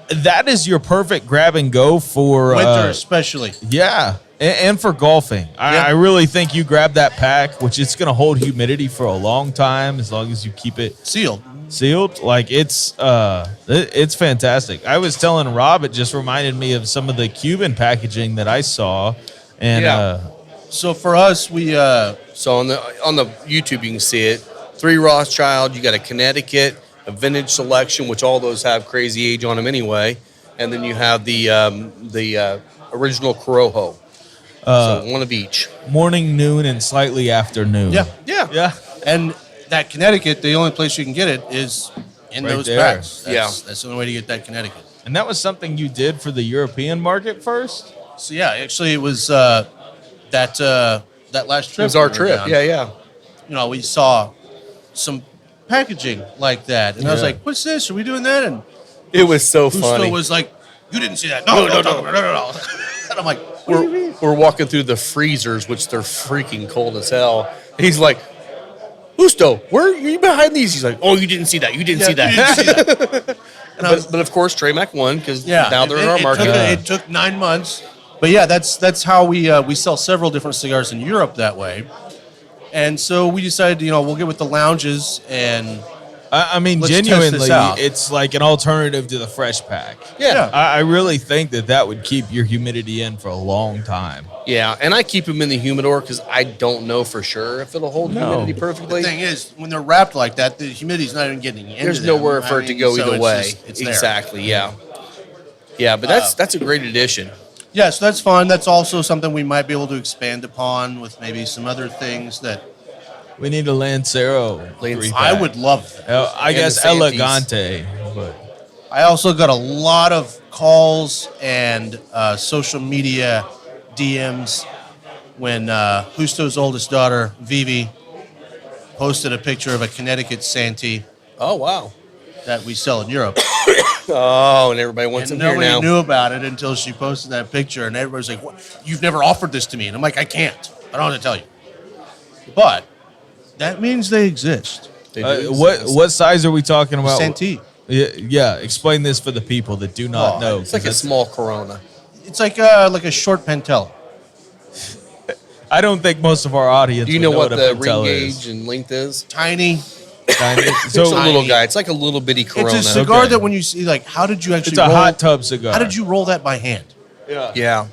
That is your perfect grab and go for Winter especially. Yeah, and for golfing. Yeah. I really think you grab that pack, which it's going to hold humidity for a long time as long as you keep it Sealed. sealed. Like it's fantastic. I was telling Rob, it just reminded me of some of the Cuban packaging that I saw, and Yeah. So for us, we So on the YouTube you can see it. 3 Rothschild. You got a Connecticut, a Vintage Selection, which all those have crazy age on them anyway, and then you have the original Corojo. So one of each. morning, noon, and slightly afternoon. Yeah. yeah. and that Connecticut, the only place you can get it is in Right those there. packs. Yeah. That's the only way to get that Connecticut. And that was something you did for the European market first. So yeah, actually it was that last trip. It was our we were trip. down. Yeah. You know, we saw some packaging like that, and I was Yeah. like, "What's this? Are we doing that?" And It was so Gusto funny. was like, "You didn't see that? No. And I'm like, "What do you mean?" We're walking through the freezers, which they're freaking cold as hell. And he's like, Gusto, where are you behind these? He's like, oh, you didn't see that. You didn't see that. You didn't see that. And I was, But of course, Trey Mac won because yeah, now they're in our market. It took 9 months, but yeah, that's how we sell several different cigars in Europe that way. And so we decided, we'll get with the lounges, and I mean, Let's test this genuinely, out. it's like an alternative to the fresh pack. Yeah. I really think that would keep your humidity in for a long time. Yeah, and I keep them in the humidor because I don't know for sure if it'll hold No. humidity the perfectly. thing is, when they're wrapped like that, the humidity's not even getting into There's them. nowhere for it to go so either it's way. just- it's there. Exactly, yeah. Yeah, but that's a great addition. Yeah, so that's fun. That's also something we might be able to expand upon with maybe some other things that We need a Lancero. Lance- 3-pack. I would love that. I And guess the Santis. Elegante, but I also got a lot of calls and social media DMs when Justo's oldest daughter, Vivi, posted a picture of a Connecticut Santee Oh, wow. that we sell in Europe. Oh, and everybody wants And them here nobody now. knew about it until she posted that picture, and everybody's like, "What? You've never offered this to me." And I'm like, "I can't. I don't want to tell you." But that means they exist. They do what size are we talking about? Santee. Yeah, explain this for the people that do not Oh, know. It's like a 'cause small Corona. It's like a short Pentella. I don't think most of our audience. Do you would know what a the ring Pentella gauge is. and length is? Tiny. It's So a little Tiny. guy. It's like a little bitty Corona. It's a cigar Okay. that when you see, like, how did you actually it's a roll? hot tub cigar. How did you roll that by hand? Yeah.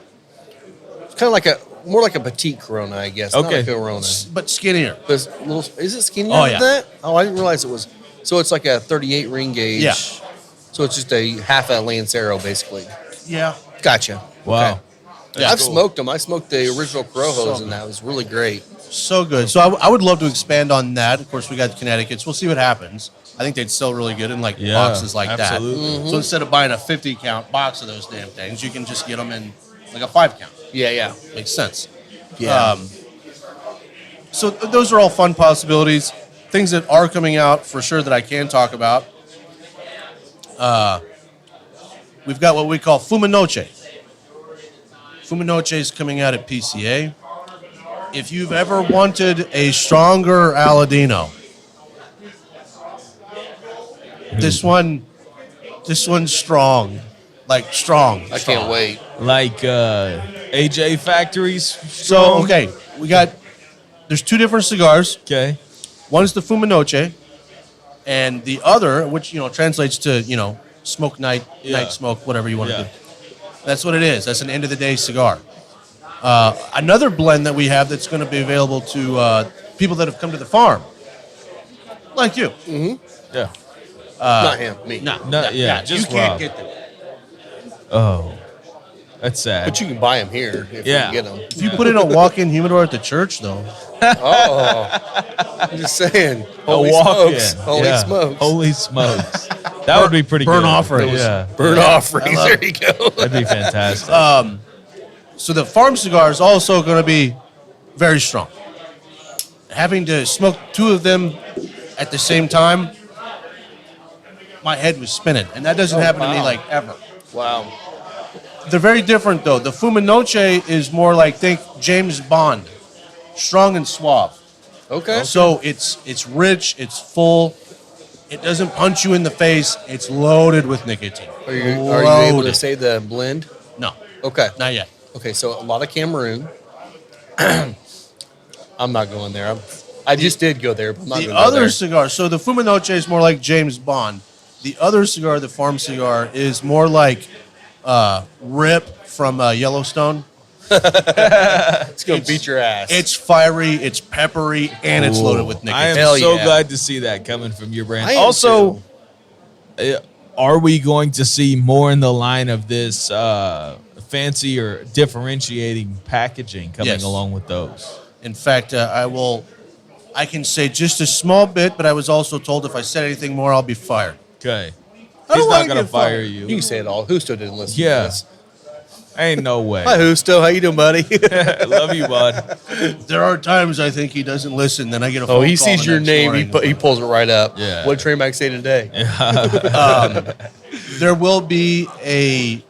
It's kind of like more like a petite Corona, I guess. Okay. Not like a Corona. but skinnier. But it's a little, is it skinnier Oh, than yeah. that? Oh, I didn't realize it was. So it's like a 38 ring gauge. Yeah. So it's just a half a Lancero, basically. Yeah. Gotcha. Wow. Okay. Yeah. I've smoked them. I smoked the original Corojos, So and that was really great. So good. So I would love to expand on that. Of course, we got Connecticut's. We'll see what happens. I think they'd sell really good in like Yeah, boxes like absolutely. that. Mm-hmm. So instead of buying a 50 count box of those damn things, you can just get them in like a 5 count. Yeah. Makes sense. Yeah. So those are all fun possibilities. Things that are coming out for sure that I can talk about. We've got what we call Fuminoche. Fuminoche is coming out at PCA. If you've ever wanted a stronger Aladino, this one's strong, like strong. I can't wait. Like AJ Factories. So okay, there's 2 different cigars. Okay. One is the Fuminoche, and the other, which translates to smoke night, Yeah. night smoke, whatever you want to Yeah. do. That's what it is. That's an end of the day cigar. Another blend that we have that's going to be available to people that have come to the farm, like you. Yeah. Not him, me. No, yeah, you just can't Rob. get them. Oh, that's sad. But you can buy them here if Yeah. you get them. If you put in a walk-in humidor at the church, though, Oh, I'm just saying. Holy a walk smokes. in. Holy Yeah. smokes. Holy smokes. That would be pretty burn good. offerings. Yeah. Burn offerings. There you go. That'd be fantastic. so the farm cigar is also going to be very strong. Having to smoke 2 of them at the same time, my head was spinning, and that doesn't happen to me wow. like ever. Wow. They're very different, though. The Fuminoche is more like, think James Bond, strong and suave. Okay. So it's rich, it's full, it doesn't punch you in the face. It's loaded with nicotine. Are you able to Loaded. say the blend? No, Okay. not yet. Okay, so a lot of Cameroon. I'm not going there. I just did go there, but I'm not The going to go other there. cigar, so the Fuminoche is more like James Bond. The other cigar, the farm cigar, is more like Rip from Yellowstone. It's going to beat your ass. It's fiery, it's peppery, and it's loaded with I am nicotine. Hell so yeah. glad to see that coming from your brand. I am Also, are we going to see more in the line of this fancy or differentiating packaging coming Yes. along with those? In fact, I can say just a small bit, but I was also told if I said anything more, I'll be fired. Okay. I don't He's wanna not going to get fire fired. you. You can say it all. Husto didn't listen Yeah. to this. Ain't no way. Hi, Husto. How you doing, buddy? Love you, bud. There are times I think he doesn't listen, then I get a phone Oh, he call sees the your next name. morning. He pulls it right up. Yeah. What did Trey Mac say today? There will be a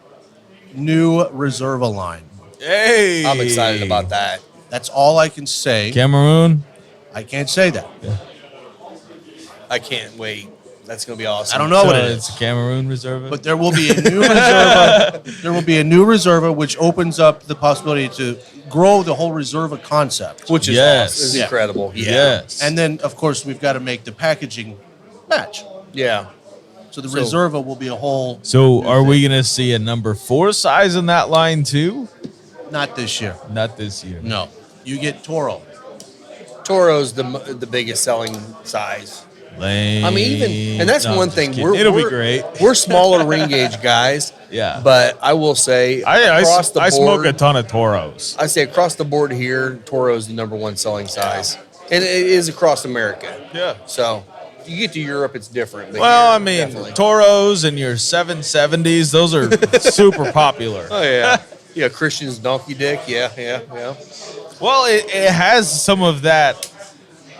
new Reserva line. Hey. I'm excited about that. That's all I can say. Cameroon. I can't say that. I can't wait. That's going to be awesome. I don't know So what it it's is. Cameroon Reserve. But there will be a new Reserva. There will be a new Reserva, which opens up the possibility to grow the whole Reserva concept. Which is Yes. awesome. It's Yeah. incredible. Yeah. Yes. And then, of course, we've got to make the packaging match. Yeah. So the So- Reserva will be a whole. So new are we thing. going to see a number 4 size in that line too? Not this year. Not this year. No. You get Toro. Toro's the biggest selling size. Lame. I mean, even and that's No, one just thing. kidding. It'll be great. We're smaller ring gauge guys. Yeah. But I will say I across the board, smoke a ton of Toros. I say across the board here, Toro's the number 1 selling size, and it is across America. Yeah. So if you get to Europe, it's different. But Well, here, I mean, definitely. Toros and your 770s, those are super popular. Oh yeah, yeah. Christian's donkey dick. Yeah. Well, it has some of that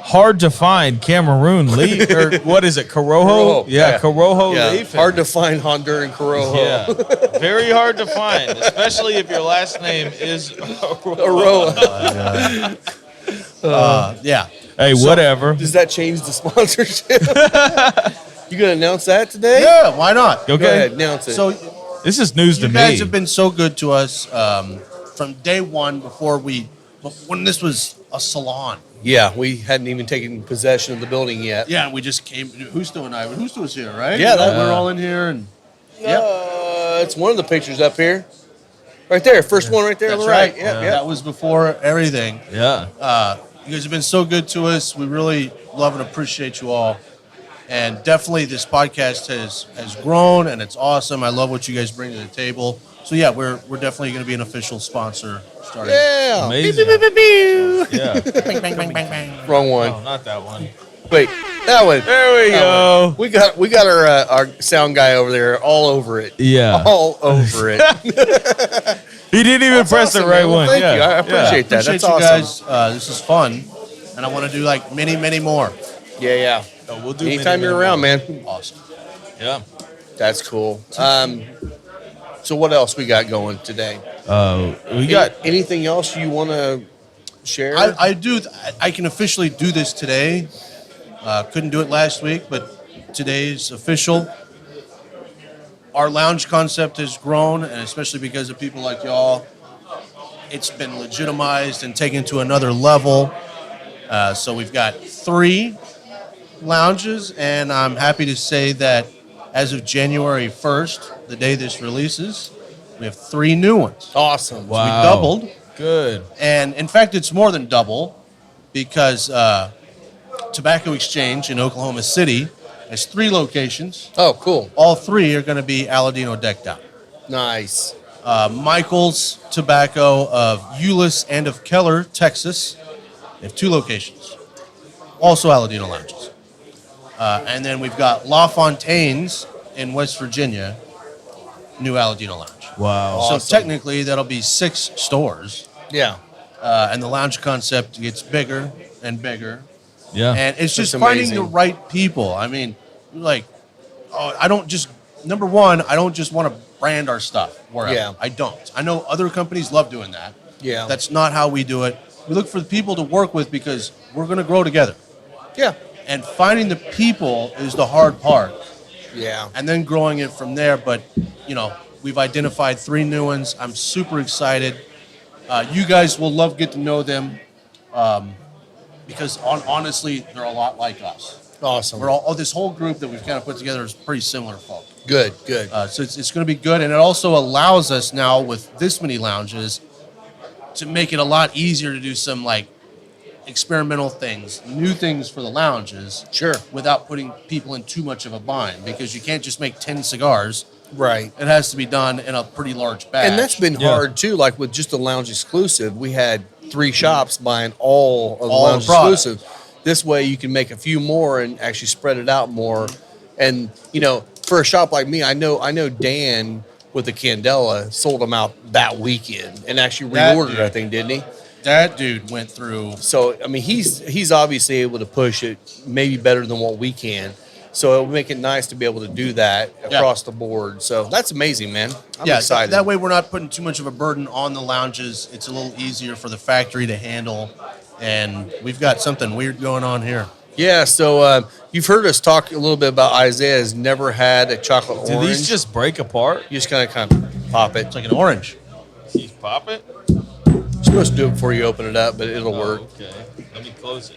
hard to find Cameroon leaf, or what is it, Corojo? Yeah, Corojo Yeah. leaf. Hard to find Honduran Corojo. Yeah, very hard to find, especially if your last name is Aroa. Yeah. Hey, whatever. Does that change the sponsorship? You gonna announce that today? Yeah, why not? Okay. Go ahead, announce it. So This is news to you guys me. have been so good to us from day one when this was a salon. yeah, we hadn't even taken possession of the building yet. Yeah, we just came. Husto and I. Husto was here, right? Yeah, we were all in here, and It's one of the pictures up here. Right there, first one right there on That's the right. right. Yeah, yeah. That was before everything. Yeah. You guys have been so good to us. We really love and appreciate you all. And definitely this podcast has grown, and it's awesome. I love what you guys bring to the table. So, yeah, we're definitely going to be an official sponsor starting. Yeah. Amazing. Beep, beep, beep, beep, Yeah. beep. Wrong one. Oh, not that one. Wait, that one. There we That go. one. We got our sound guy over there all over it. Yeah. All over it. He didn't even press awesome, the right man. Well, one. thank yeah. you. I appreciate that. Appreciate That's you awesome. guys. This is fun, and I want to do like many, many more. Yeah, yeah. Oh, we'll do Anytime many, you're many around, more. man. Awesome. Yeah. That's cool. So what else we got going today? We got. Anything else you want to share? I do. I can officially do this today. Couldn't do it last week, but today's official. Our lounge concept has grown, and especially because of people like y'all, it's been legitimized and taken to another level. So we've got 3 lounges, and I'm happy to say that as of January 1st, the day this releases, we have 3 new ones. Awesome. Wow. We doubled. Good. And in fact, it's more than double because Tobacco Exchange in Oklahoma City has 3 locations. Oh, cool. All 3 are going to be Aladino decked out. Nice. Michael's Tobacco of Euless and of Keller, Texas. They have 2 locations. Also Aladino lounges. And then we've got La Fontaine's in West Virginia, new Aladino lounge. Wow. Awesome. So technically that'll be 6 stores. Yeah. And the lounge concept gets bigger and bigger. Yeah. And it's That's just finding amazing. the right people. I mean, like, I don't just, number one, I don't just want to brand our stuff wherever. Yeah. I don't. I know other companies love doing that. Yeah. That's not how we do it. We look for the people to work with because we're going to grow together. Yeah. And finding the people is the hard part. Yeah. And then growing it from there. But, we've identified 3 new ones. I'm super excited. You guys will love get to know them. Because honestly, they're a lot like us. Awesome. We're all this whole group that we've kind of put together is pretty similar folk. Good. Good. So it's going to be good, and it also allows us now with this many lounges to make it a lot easier to do some like experimental things, new things for the lounges. Sure. Without putting people in too much of a bind, because you can't just make 10 cigars. Right. It has to be done in a pretty large batch. And that's been hard too. Like with just the lounge exclusive, we had 3 shops buying all of the All the lounge product. exclusive. This way, you can make a few more and actually spread it out more. And for a shop like me, I know Dan with the Candela sold them out that weekend and actually That reordered. dude. I think, didn't he? That dude went through. So I mean, he's obviously able to push it maybe better than what we can. So it would make it nice to be able to do that across the board. So that's amazing, man. I'm excited. That way we're not putting too much of a burden on the lounges. It's a little easier for the factory to handle. And we've got something weird going on here. Yeah, so you've heard us talk a little bit about Isaiah has never had a chocolate Do orange. these just break apart? You just kind of pop it. It's like an orange. You pop it? You're supposed to do it before you open it up, but it'll work. Okay. Let me close it.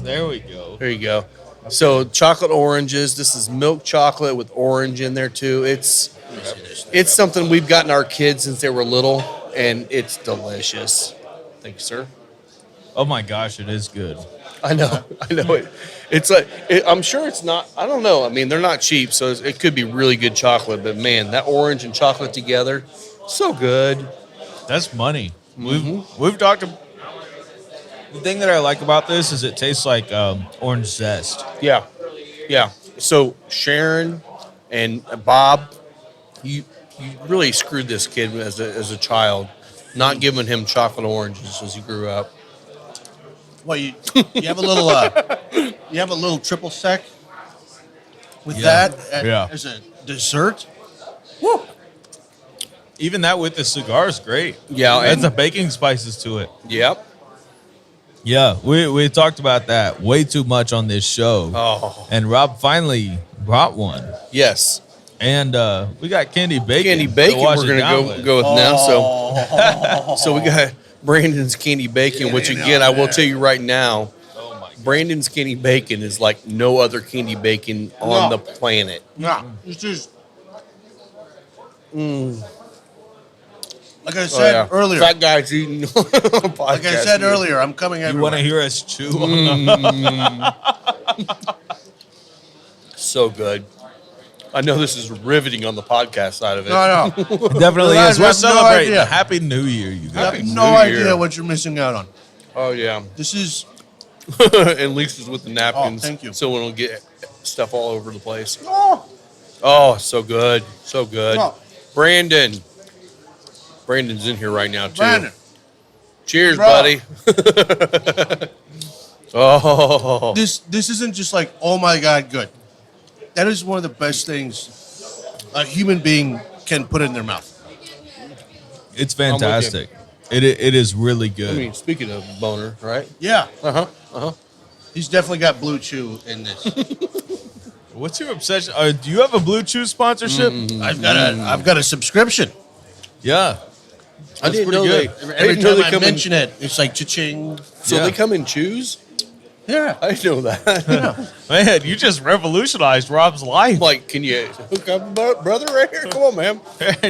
There we go. There you go. So chocolate oranges. This is milk chocolate with orange in there too. It's something we've gotten our kids since they were little, and it's delicious. Thank you, sir. Oh my gosh, it is good. I know it. It's like I'm sure it's not. I don't know. I mean, they're not cheap, so it could be really good chocolate. But man, that orange and chocolate together, so good. That's money. We've talked. The thing that I like about this is it tastes like orange zest. Yeah, yeah. So Sharon and Bob, you really screwed this kid as a child, not giving him chocolate oranges as he grew up. Well, you have a little triple sec with that as a dessert. Woo. Even that with the cigar is great. Yeah, That's and- the baking spices to it. Yep. Yeah, we talked about that way too much on this show. Oh, And Rob finally brought one. yes. And we got candy bacon. Candy to bacon wash we're it gonna down go with. with now. So we got Brandon's candy bacon, which again I will tell you right now, Oh my God. Brandon's candy bacon is like no other candy bacon on No. the planet. Yeah, it's just Like I said earlier. Fat guys eating on a podcast. Like I said earlier, I'm coming You everywhere. want to hear us chew on them? So good. I know this is riveting on the podcast side of it. No. Definitely You is. guys We're have no celebrating. idea. Happy New Year, you You have guys. no New idea Year. what you're missing out on. Oh, yeah. This is And Lisa's with the napkins. Oh, thank you. So we don't get stuff all over the place. oh, Oh, so good. So good. Oh. Brandon's in here right now, too. Brandon. Cheers, Bro. buddy. Oh. This isn't just like, oh my God, good. That is one of the best things a human being can put in their mouth. It's fantastic. It is really good. I mean, speaking of boner, right? Yeah, Uh-huh. he's definitely got Blue Chew in this. What's your obsession? Do you have a Blue Chew sponsorship? I've got a subscription. Yeah. I didn't pretty know good. they Every didn't know time they I come mention it, it's like cha-ching. So Yeah. they come in chews? Yeah. I didn't know that. Man, you just revolutionized Rob's life. Like, can you hook up, brother, right here? Come on, man.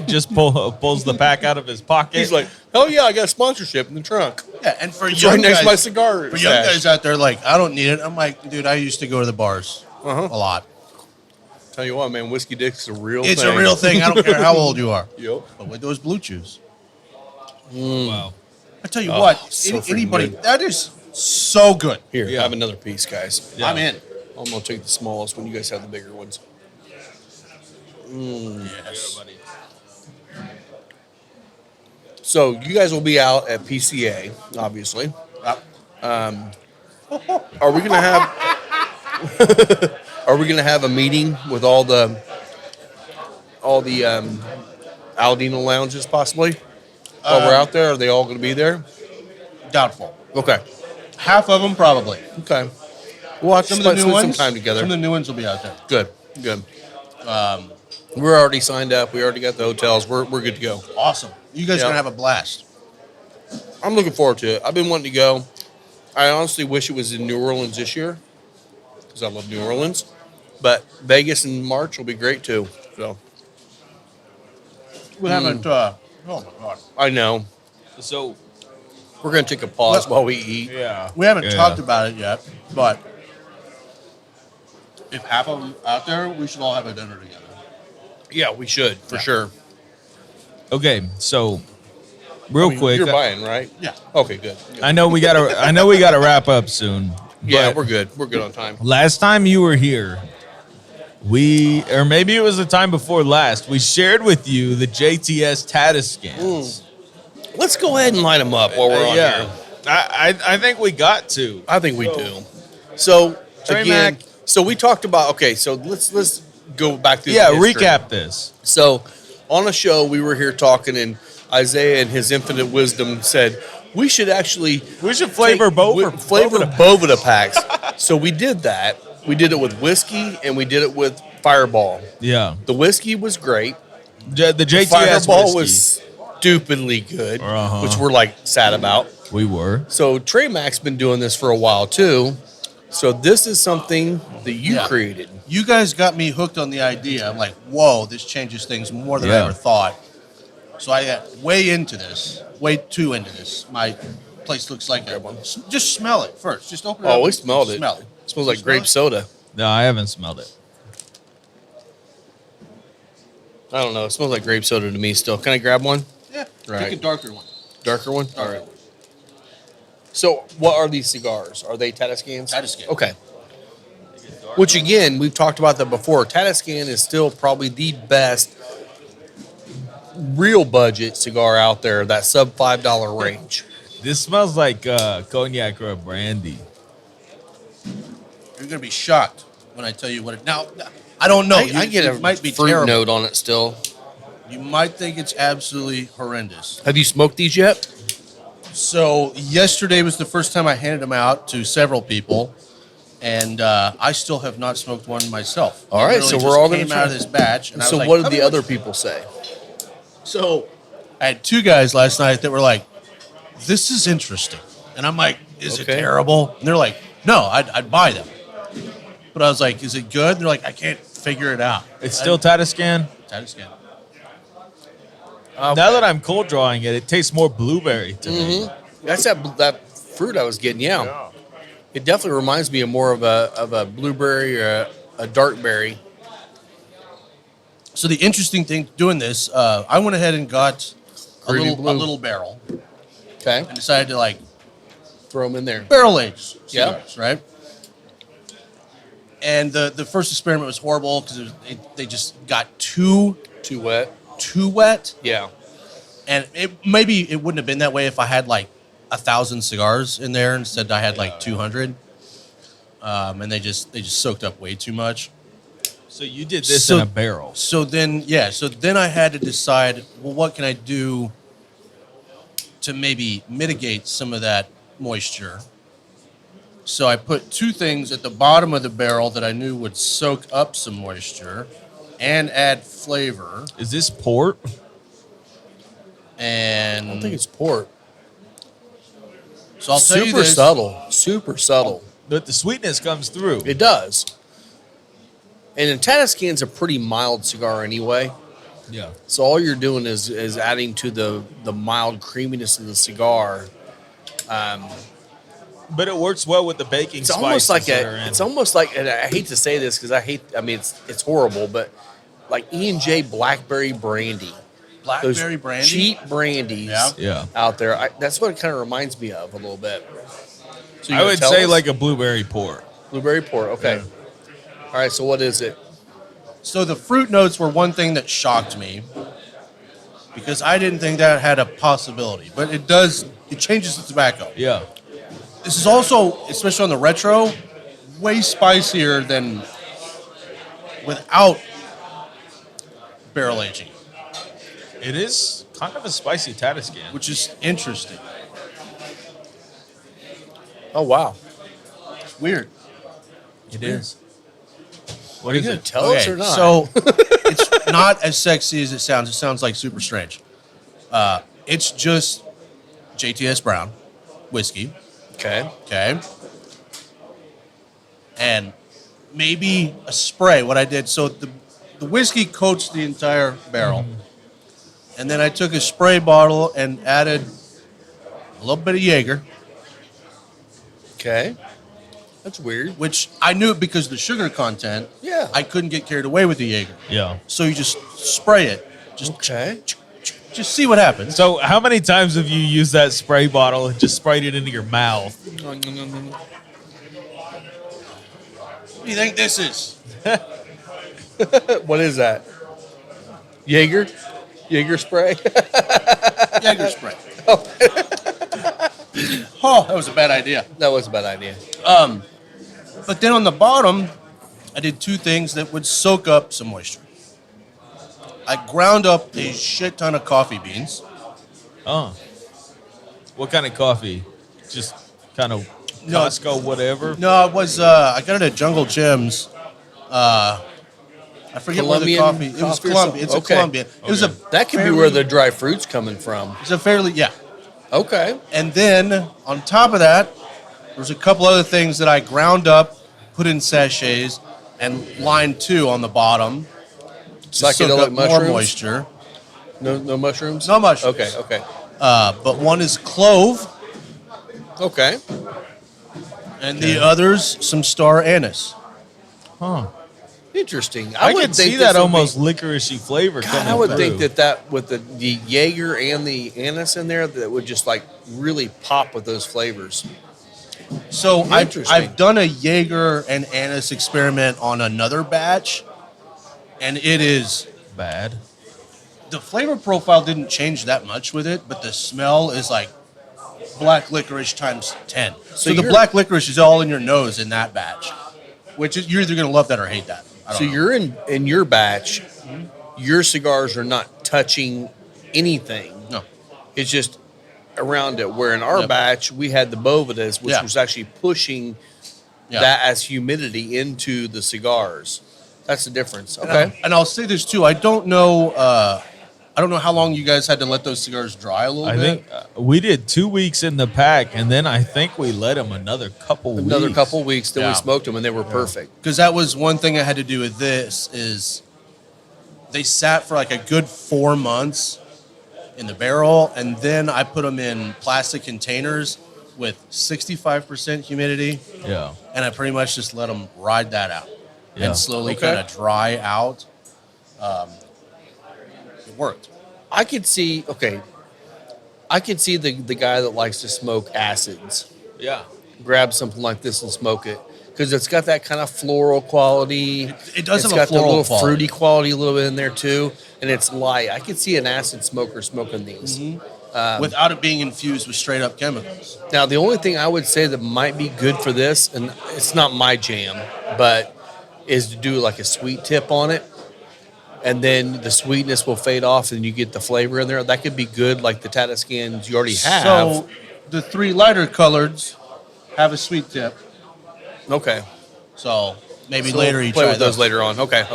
Just pulls the pack out of his pocket. He's like, hell yeah, I got a sponsorship in the trunk. Yeah, and for It's young right next to guys, my cigar for young stash. guys out there, like, I don't need it. I'm like, dude, I used to go to the bars a lot. Tell you what, man, whiskey dick's a real It's thing. a real thing. I don't care how old you are. Yep. But with those Blue Chews, Wow. I tell you what, so freaking anybody, good. that is so good. Here, Yeah. have another piece, guys. Yeah. I'm in. I'm going to take the smallest one. You guys have the bigger ones. Yes. So you guys will be out at PCA, obviously. Are we gonna have? Are we gonna have a meeting with all the Aladino lounges possibly while we're out there? Are they all gonna be there? Doubtful. Okay. Half of them probably. Okay. We'll have to Some of the spend new some ones. time together. Some of the new ones will be out there. Good. We're already signed up. We already got the hotels. We're good to go. Awesome. You guys are Yeah. gonna have a blast. I'm looking forward to it. I've been wanting to go. I honestly wish it was in New Orleans this year because I love New Orleans. But Vegas in March will be great too. So We haven't. Oh my God. I know So, we're gonna take a pause Well- while we eat. yeah. We haven't Yeah. talked about it yet, but if half of them out there, we should all have a dinner together. Yeah, we should for sure. Okay, so real I mean, quick, you're buying, right? Yeah. Okay, good. I know we gotta wrap up soon. Yeah, but we're good. We're good on time. last time you were here, or maybe it was the time before last, we shared with you the JTS Tatis scans. Let's go ahead and light them up while we're on here. I think we got to. I think we do. So Trey again, Mac. so we talked about so let's go back through. Yeah, the history. recap this. So on a show we were here talking, and Isaiah and his infinite wisdom said we should actually We should flavor flavor Bovida packs. So we did that. We did it with whiskey and we did it with Fireball. Yeah, The whiskey was great. the JTS Fireball whiskey. was stupidly good, Uh-huh. which we're like sad about. We were. So Trey Mac's been doing this for a while too. So this is something that you Yeah. created. You guys got me hooked on the idea. I'm like, whoa, this changes things more than I Yeah. ever thought. So I got way into this, way too into this. My place looks like just smell it first. Just open it up. Oh, we smelled it. Smell it. It smells like Smell grape it? soda. No, I haven't smelled it. I don't know. It smells like grape soda to me still. Can I grab one? Yeah. Right. Take a darker one. Darker one? All right. So what are these cigars? Are they Tatiscans? Tatiscan. Okay. Which again, we've talked about that before. Tatiscan is still probably the best real budget cigar out there, that sub $5 range. This smells like cognac or a brandy. You're gonna be shocked when I tell you what it. Now, I don't know. I get it a might be fruit terrible. note on it still. You might think it's absolutely horrendous. Have you smoked these yet? So yesterday was the first time I handed them out to several people, and I still have not smoked one myself. All right, It so literally we're just all gonna came try. out of this batch. And I So was like, what did "Tell me the other what-" people say? So I had two guys last night that were like, "This is interesting," and I'm like, "Is it Okay. terrible?" And they're like, "No, I'd buy them." But I was like, "Is it good?" And they're like, "I can't figure it out." It's still Tatiscan. Tatiscan. Now that I'm cold drawing it, it tastes more blueberry to me. That's that fruit I was getting. Yeah. It definitely reminds me of more of a blueberry or a dark berry. So the interesting thing doing this, I went ahead and got a Pretty little barrel Okay. and decided to like Throw them in there. barrel age Yeah. cigars, right? And the first experiment was horrible because they just got too Too wet. wet. Yeah. And maybe it wouldn't have been that way if I had like 1,000 cigars in there instead. I had like 200, and they just soaked up way too much. So you did this in a barrel. So then I had to decide, well, what can I do to maybe mitigate some of that moisture? So I put two things at the bottom of the barrel that I knew would soak up some moisture and add flavor. Is this port? And I don't think it's port. so I'll tell you Super this. subtle. Super subtle. But the sweetness comes through. It does. And Talisker is a pretty mild cigar anyway. Yeah. So all you're doing is adding to the mild creaminess of the cigar. But it works well with the baking It's almost like spices that are in. it's almost like, and I hate to say this because it's horrible, but like E&J Blackberry Brandy. Those Blackberry brandy. cheap brandies Yeah. out there. That's what it kind of reminds me of a little bit. So you I gonna would tell say us? like a blueberry port. Blueberry port. Okay. All right. So what is it? So the fruit notes were one thing that shocked me because I didn't think that had a possibility, but it does. It changes the tobacco. Yeah. This is also, especially on the retro, way spicier than without barrel aging, It is kind of a spicy Talisker. which is interesting. Oh wow. It's weird. It is. What are you gonna tell us or not? So it's not as sexy as it sounds. It sounds like super strange. It's just JTS Brown whiskey. okay. Okay. And maybe a spray. What I did, so the whiskey coats the entire barrel. And then I took a spray bottle and added a little bit of Jaeger, Okay. That's weird. which I knew because of the sugar content. Yeah. I couldn't get carried away with the Jaeger. Yeah. So you just spray it. Okay. Just see what happens. So how many times have you used that spray bottle and just sprayed it into your mouth? What do you think this is? What is that? Jaeger? Jaeger spray? Jaeger spray. Oh, that was a bad idea. That was a bad idea. But then on the bottom, I did two things that would soak up some moisture. I ground up a shit ton of coffee beans. Oh. What kind of coffee? Just kind of No. Costco, whatever? No, it was, I got it at Jungle Jim's. I forget where the Colombian coffee. It was coffee or Colombian. something? It's a Okay. Colombian. It was a. That could be fairly- where the dry fruit's coming from. It's a fairly yeah. Okay. And then on top of that, there's a couple other things that I ground up, put in sachets, and line two on the bottom. to soak Psychedelic up more mushrooms? moisture. No mushrooms? No mushrooms. Okay. But one is clove, Okay. and the other's some star anise. Huh. Interesting. I would could see think that this would almost be- licoricey flavor God, coming I would through. think that with the Jaeger and the anise in there, that would just like really pop with those flavors. So Interesting. I've done a Jaeger and anise experiment on another batch, and it is Bad. the flavor profile didn't change that much with it, but the smell is like black licorice times 10. So the you're- black licorice is all in your nose in that batch, which is, you're either going to love that or hate that. I don't So know. you're in your batch, your cigars are not touching anything. No. It's just around it. Where in our Yep. batch, we had the Bovedas, which Yeah. was actually pushing Yeah. that as humidity into the cigars. That's the difference. And Okay. I'll say this too. I don't know how long you guys had to let those cigars dry a little I bit. think we did 2 weeks in the pack, and then I think we let them another couple weeks. Another couple weeks, then we Yeah. smoked them, and they were perfect. Because that was one thing I had to do with this is they sat for like a good 4 months in the barrel, and then I put them in plastic containers with 65% humidity, Yeah. and I pretty much just let them ride that out Yeah. and slowly Okay. kind of dry out. It worked. I could see the guy that likes to smoke acids Yeah. grab something like this and smoke it because it's got that kind of floral quality. It does It's have a got the floral little quality. fruity quality a little bit in there too, and it's light. I could see an acid smoker smoking these. Without it being infused with straight up chemicals. Now, the only thing I would say that might be good for this, and it's not my jam, but is to do like a sweet tip on it, and then the sweetness will fade off, and you get the flavor in there. That could be good, like the Tatiscans you already have. So the 3 lighter coloreds have a sweet tip. Okay. So maybe So later we'll you play try with those later on. Okay.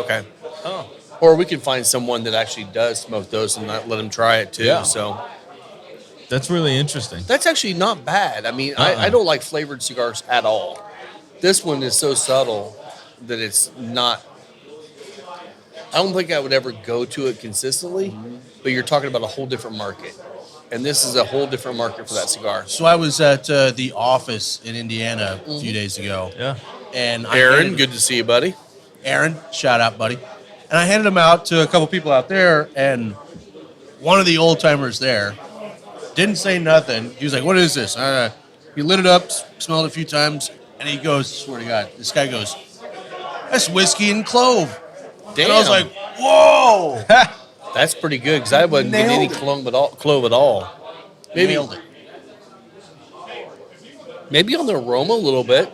Oh. Or we can find someone that actually does smoke those and not let them try it too. Yeah. So That's really interesting. that's actually not bad. I mean, I don't like flavored cigars at all. This one is so subtle that it's not. I don't think I would ever go to it consistently, but you're talking about a whole different market. And this is a whole different market for that cigar. So I was at the office in Indiana a few days ago. Yeah. And I Aaron, handed- good to see you, buddy. Aaron, shout out, buddy. And I handed them out to a couple people out there, and one of the old timers there didn't say nothing. He was like, "What is this?" He lit it up, smelled it a few times, and he goes, "Swear to God," this guy goes, "That's whiskey and clove." Damn. And I was like, "Whoa!" That's pretty good because I wasn't getting any Nailed clove at all. Maybe, Nailed it. maybe on the aroma a little bit,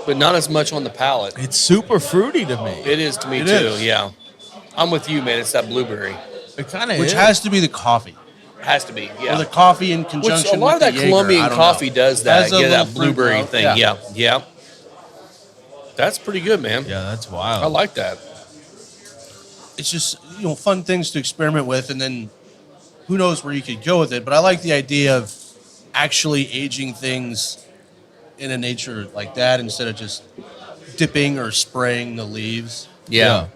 but not as much on the palate. It's super fruity to me. It is to me It too. is. Yeah, I'm with you, man. It's that blueberry. It kind of Which is. has to be the coffee. Has to be. Or Yeah. the coffee in Which conjunction a lot of with that the Jaeger. Colombian I don't coffee know. does that. Has a Yeah, that little fruit blueberry note. thing. Yeah. Yeah. That's pretty good, man. Yeah, that's wild. I like that. It's just, fun things to experiment with, and then who knows where you could go with it. But I like the idea of actually aging things in a nature like that instead of just dipping or spraying the leaves. Yeah.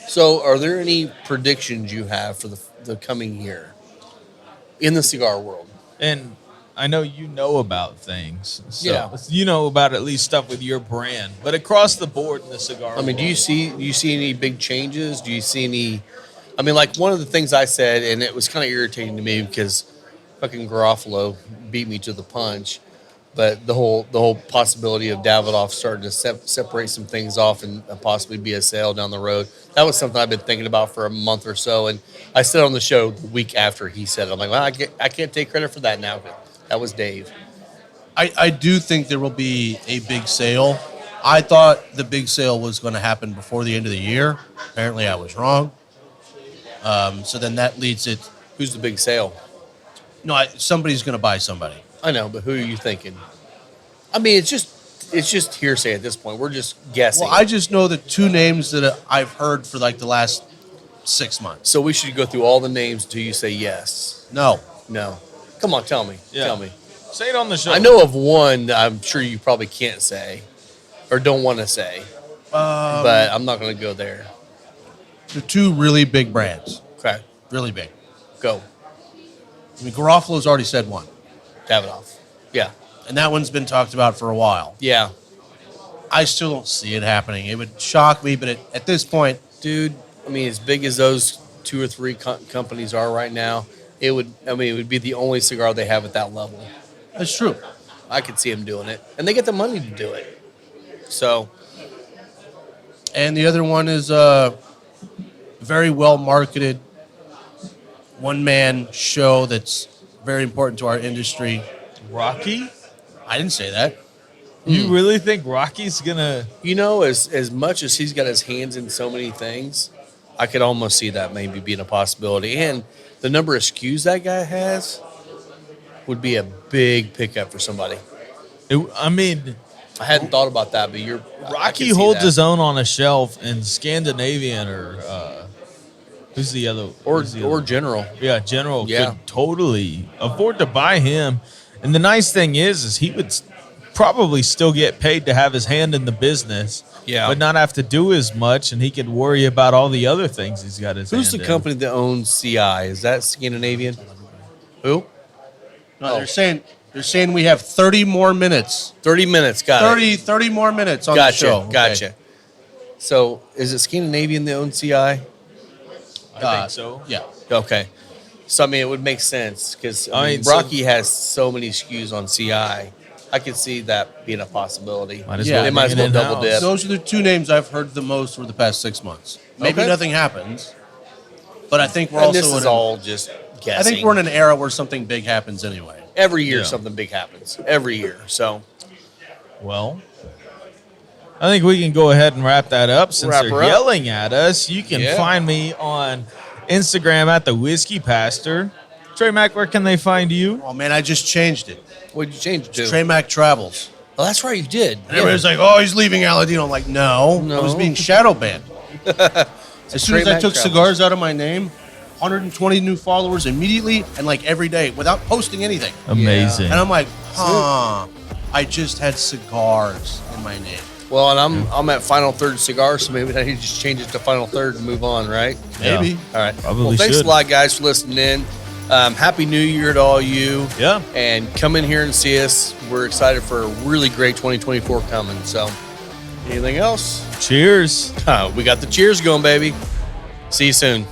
So, are there any predictions you have for the coming year in the cigar world? And I know you know about things. So Yeah. you know about at least stuff with your brand. But across the board in the cigar I mean, do you world, see any big changes? Do you see any? I mean, like one of the things I said, and it was kind of irritating to me because fucking Garofalo beat me to the punch. But the whole possibility of Davidoff starting to separate some things off and possibly be a sale down the road, that was something I've been thinking about for a month or so. And I said on the show the week after he said it, I'm like, well, I can't take credit for that now. That was Dave. I do think there will be a big sale. I thought the big sale was going to happen before the end of the year. Apparently, I was wrong. So then that leads it. Who's the big sale? No, somebody's going to buy somebody. I know, but who are you thinking? I mean, it's just hearsay at this point. We're just guessing. Well, I just know the 2 names that I've heard for like the last 6 months. So we should go through all the names until you say yes. No. No. Come on, tell me. Yeah. Tell me. say it on the show. I know of one that I'm sure you probably can't say or don't want to say, but I'm not going to go there. They're 2 really big brands. Okay. Really big. Go. I mean, Garofalo's already said one. Davidoff. Yeah. And that one's been talked about for a while. Yeah. I still don't see it happening. It would shock me, but at this point, Dude, I mean, as big as those 2 or 3 companies are right now, it would be the only cigar they have at that level. that's true. I could see them doing it. And they get the money to do it. So, And the other one is a very well marketed one-man show that's very important to our industry. Rocky? I didn't say that. You really think Rocky's gonna? you know, as much as he's got his hands in so many things, I could almost see that maybe being a possibility. And the number of SKUs that guy has would be a big pickup for somebody. I mean, I hadn't thought about that, but Rocky holds his own on a shelf, and Scandinavian or who's the other? who's the or other? General. Yeah, General Yeah. could totally afford to buy him. And the nice thing is he would probably still get paid to have his hand in the business. Yeah. But not have to do as much, and he could worry about all the other things he's got his Who's hand the in. company that owns CI? Is that Scandinavian? Who? No, they're saying we have 30 more minutes. 30 minutes. Got it. 30 more minutes on the show. Gotcha. Okay. So is it Scandinavian that owns CI? I think so. Yeah. Okay. So, I mean, it would make sense because I mean, Rocky has so many SKUs on CI. I could see that being a possibility. Might as Yeah, well they might as bring well it double in-house. dip. Those are the two names I've heard the most for the past 6 months. Maybe Okay. nothing happens, but I think we're And also this is in all just guessing. I think we're in an era where something big happens anyway. Every year Yeah. something big happens. Every year. So, Well, I think we can go ahead and wrap that up since Wrap they're her up. yelling at us. You can Yeah. find me on Instagram at the Whiskey Pastor. Trey Mac, where can they find you? Oh man, I just changed it. what did you change it to? Trey Mac Travels. Oh, that's right. You did. And everybody's like, "Oh, he's leaving Aladino." I'm like, "No, No. I was being shadow banned." As soon as Trey I Mac took Travels. cigars out of my name, 120 new followers immediately, and like every day without posting anything. Amazing. And I'm like, "Huh." I just had cigars in my name. Well, and I'm at Final Third Cigar, so maybe I need to just change it to Final Third and move on, right? Maybe. Yeah. All right. Probably well, thanks should. a lot, guys, for listening in. Happy New Year to all you. Yeah. And come in here and see us. We're excited for a really great 2024 coming. So, anything else? Cheers. We got the cheers going, baby. See you soon.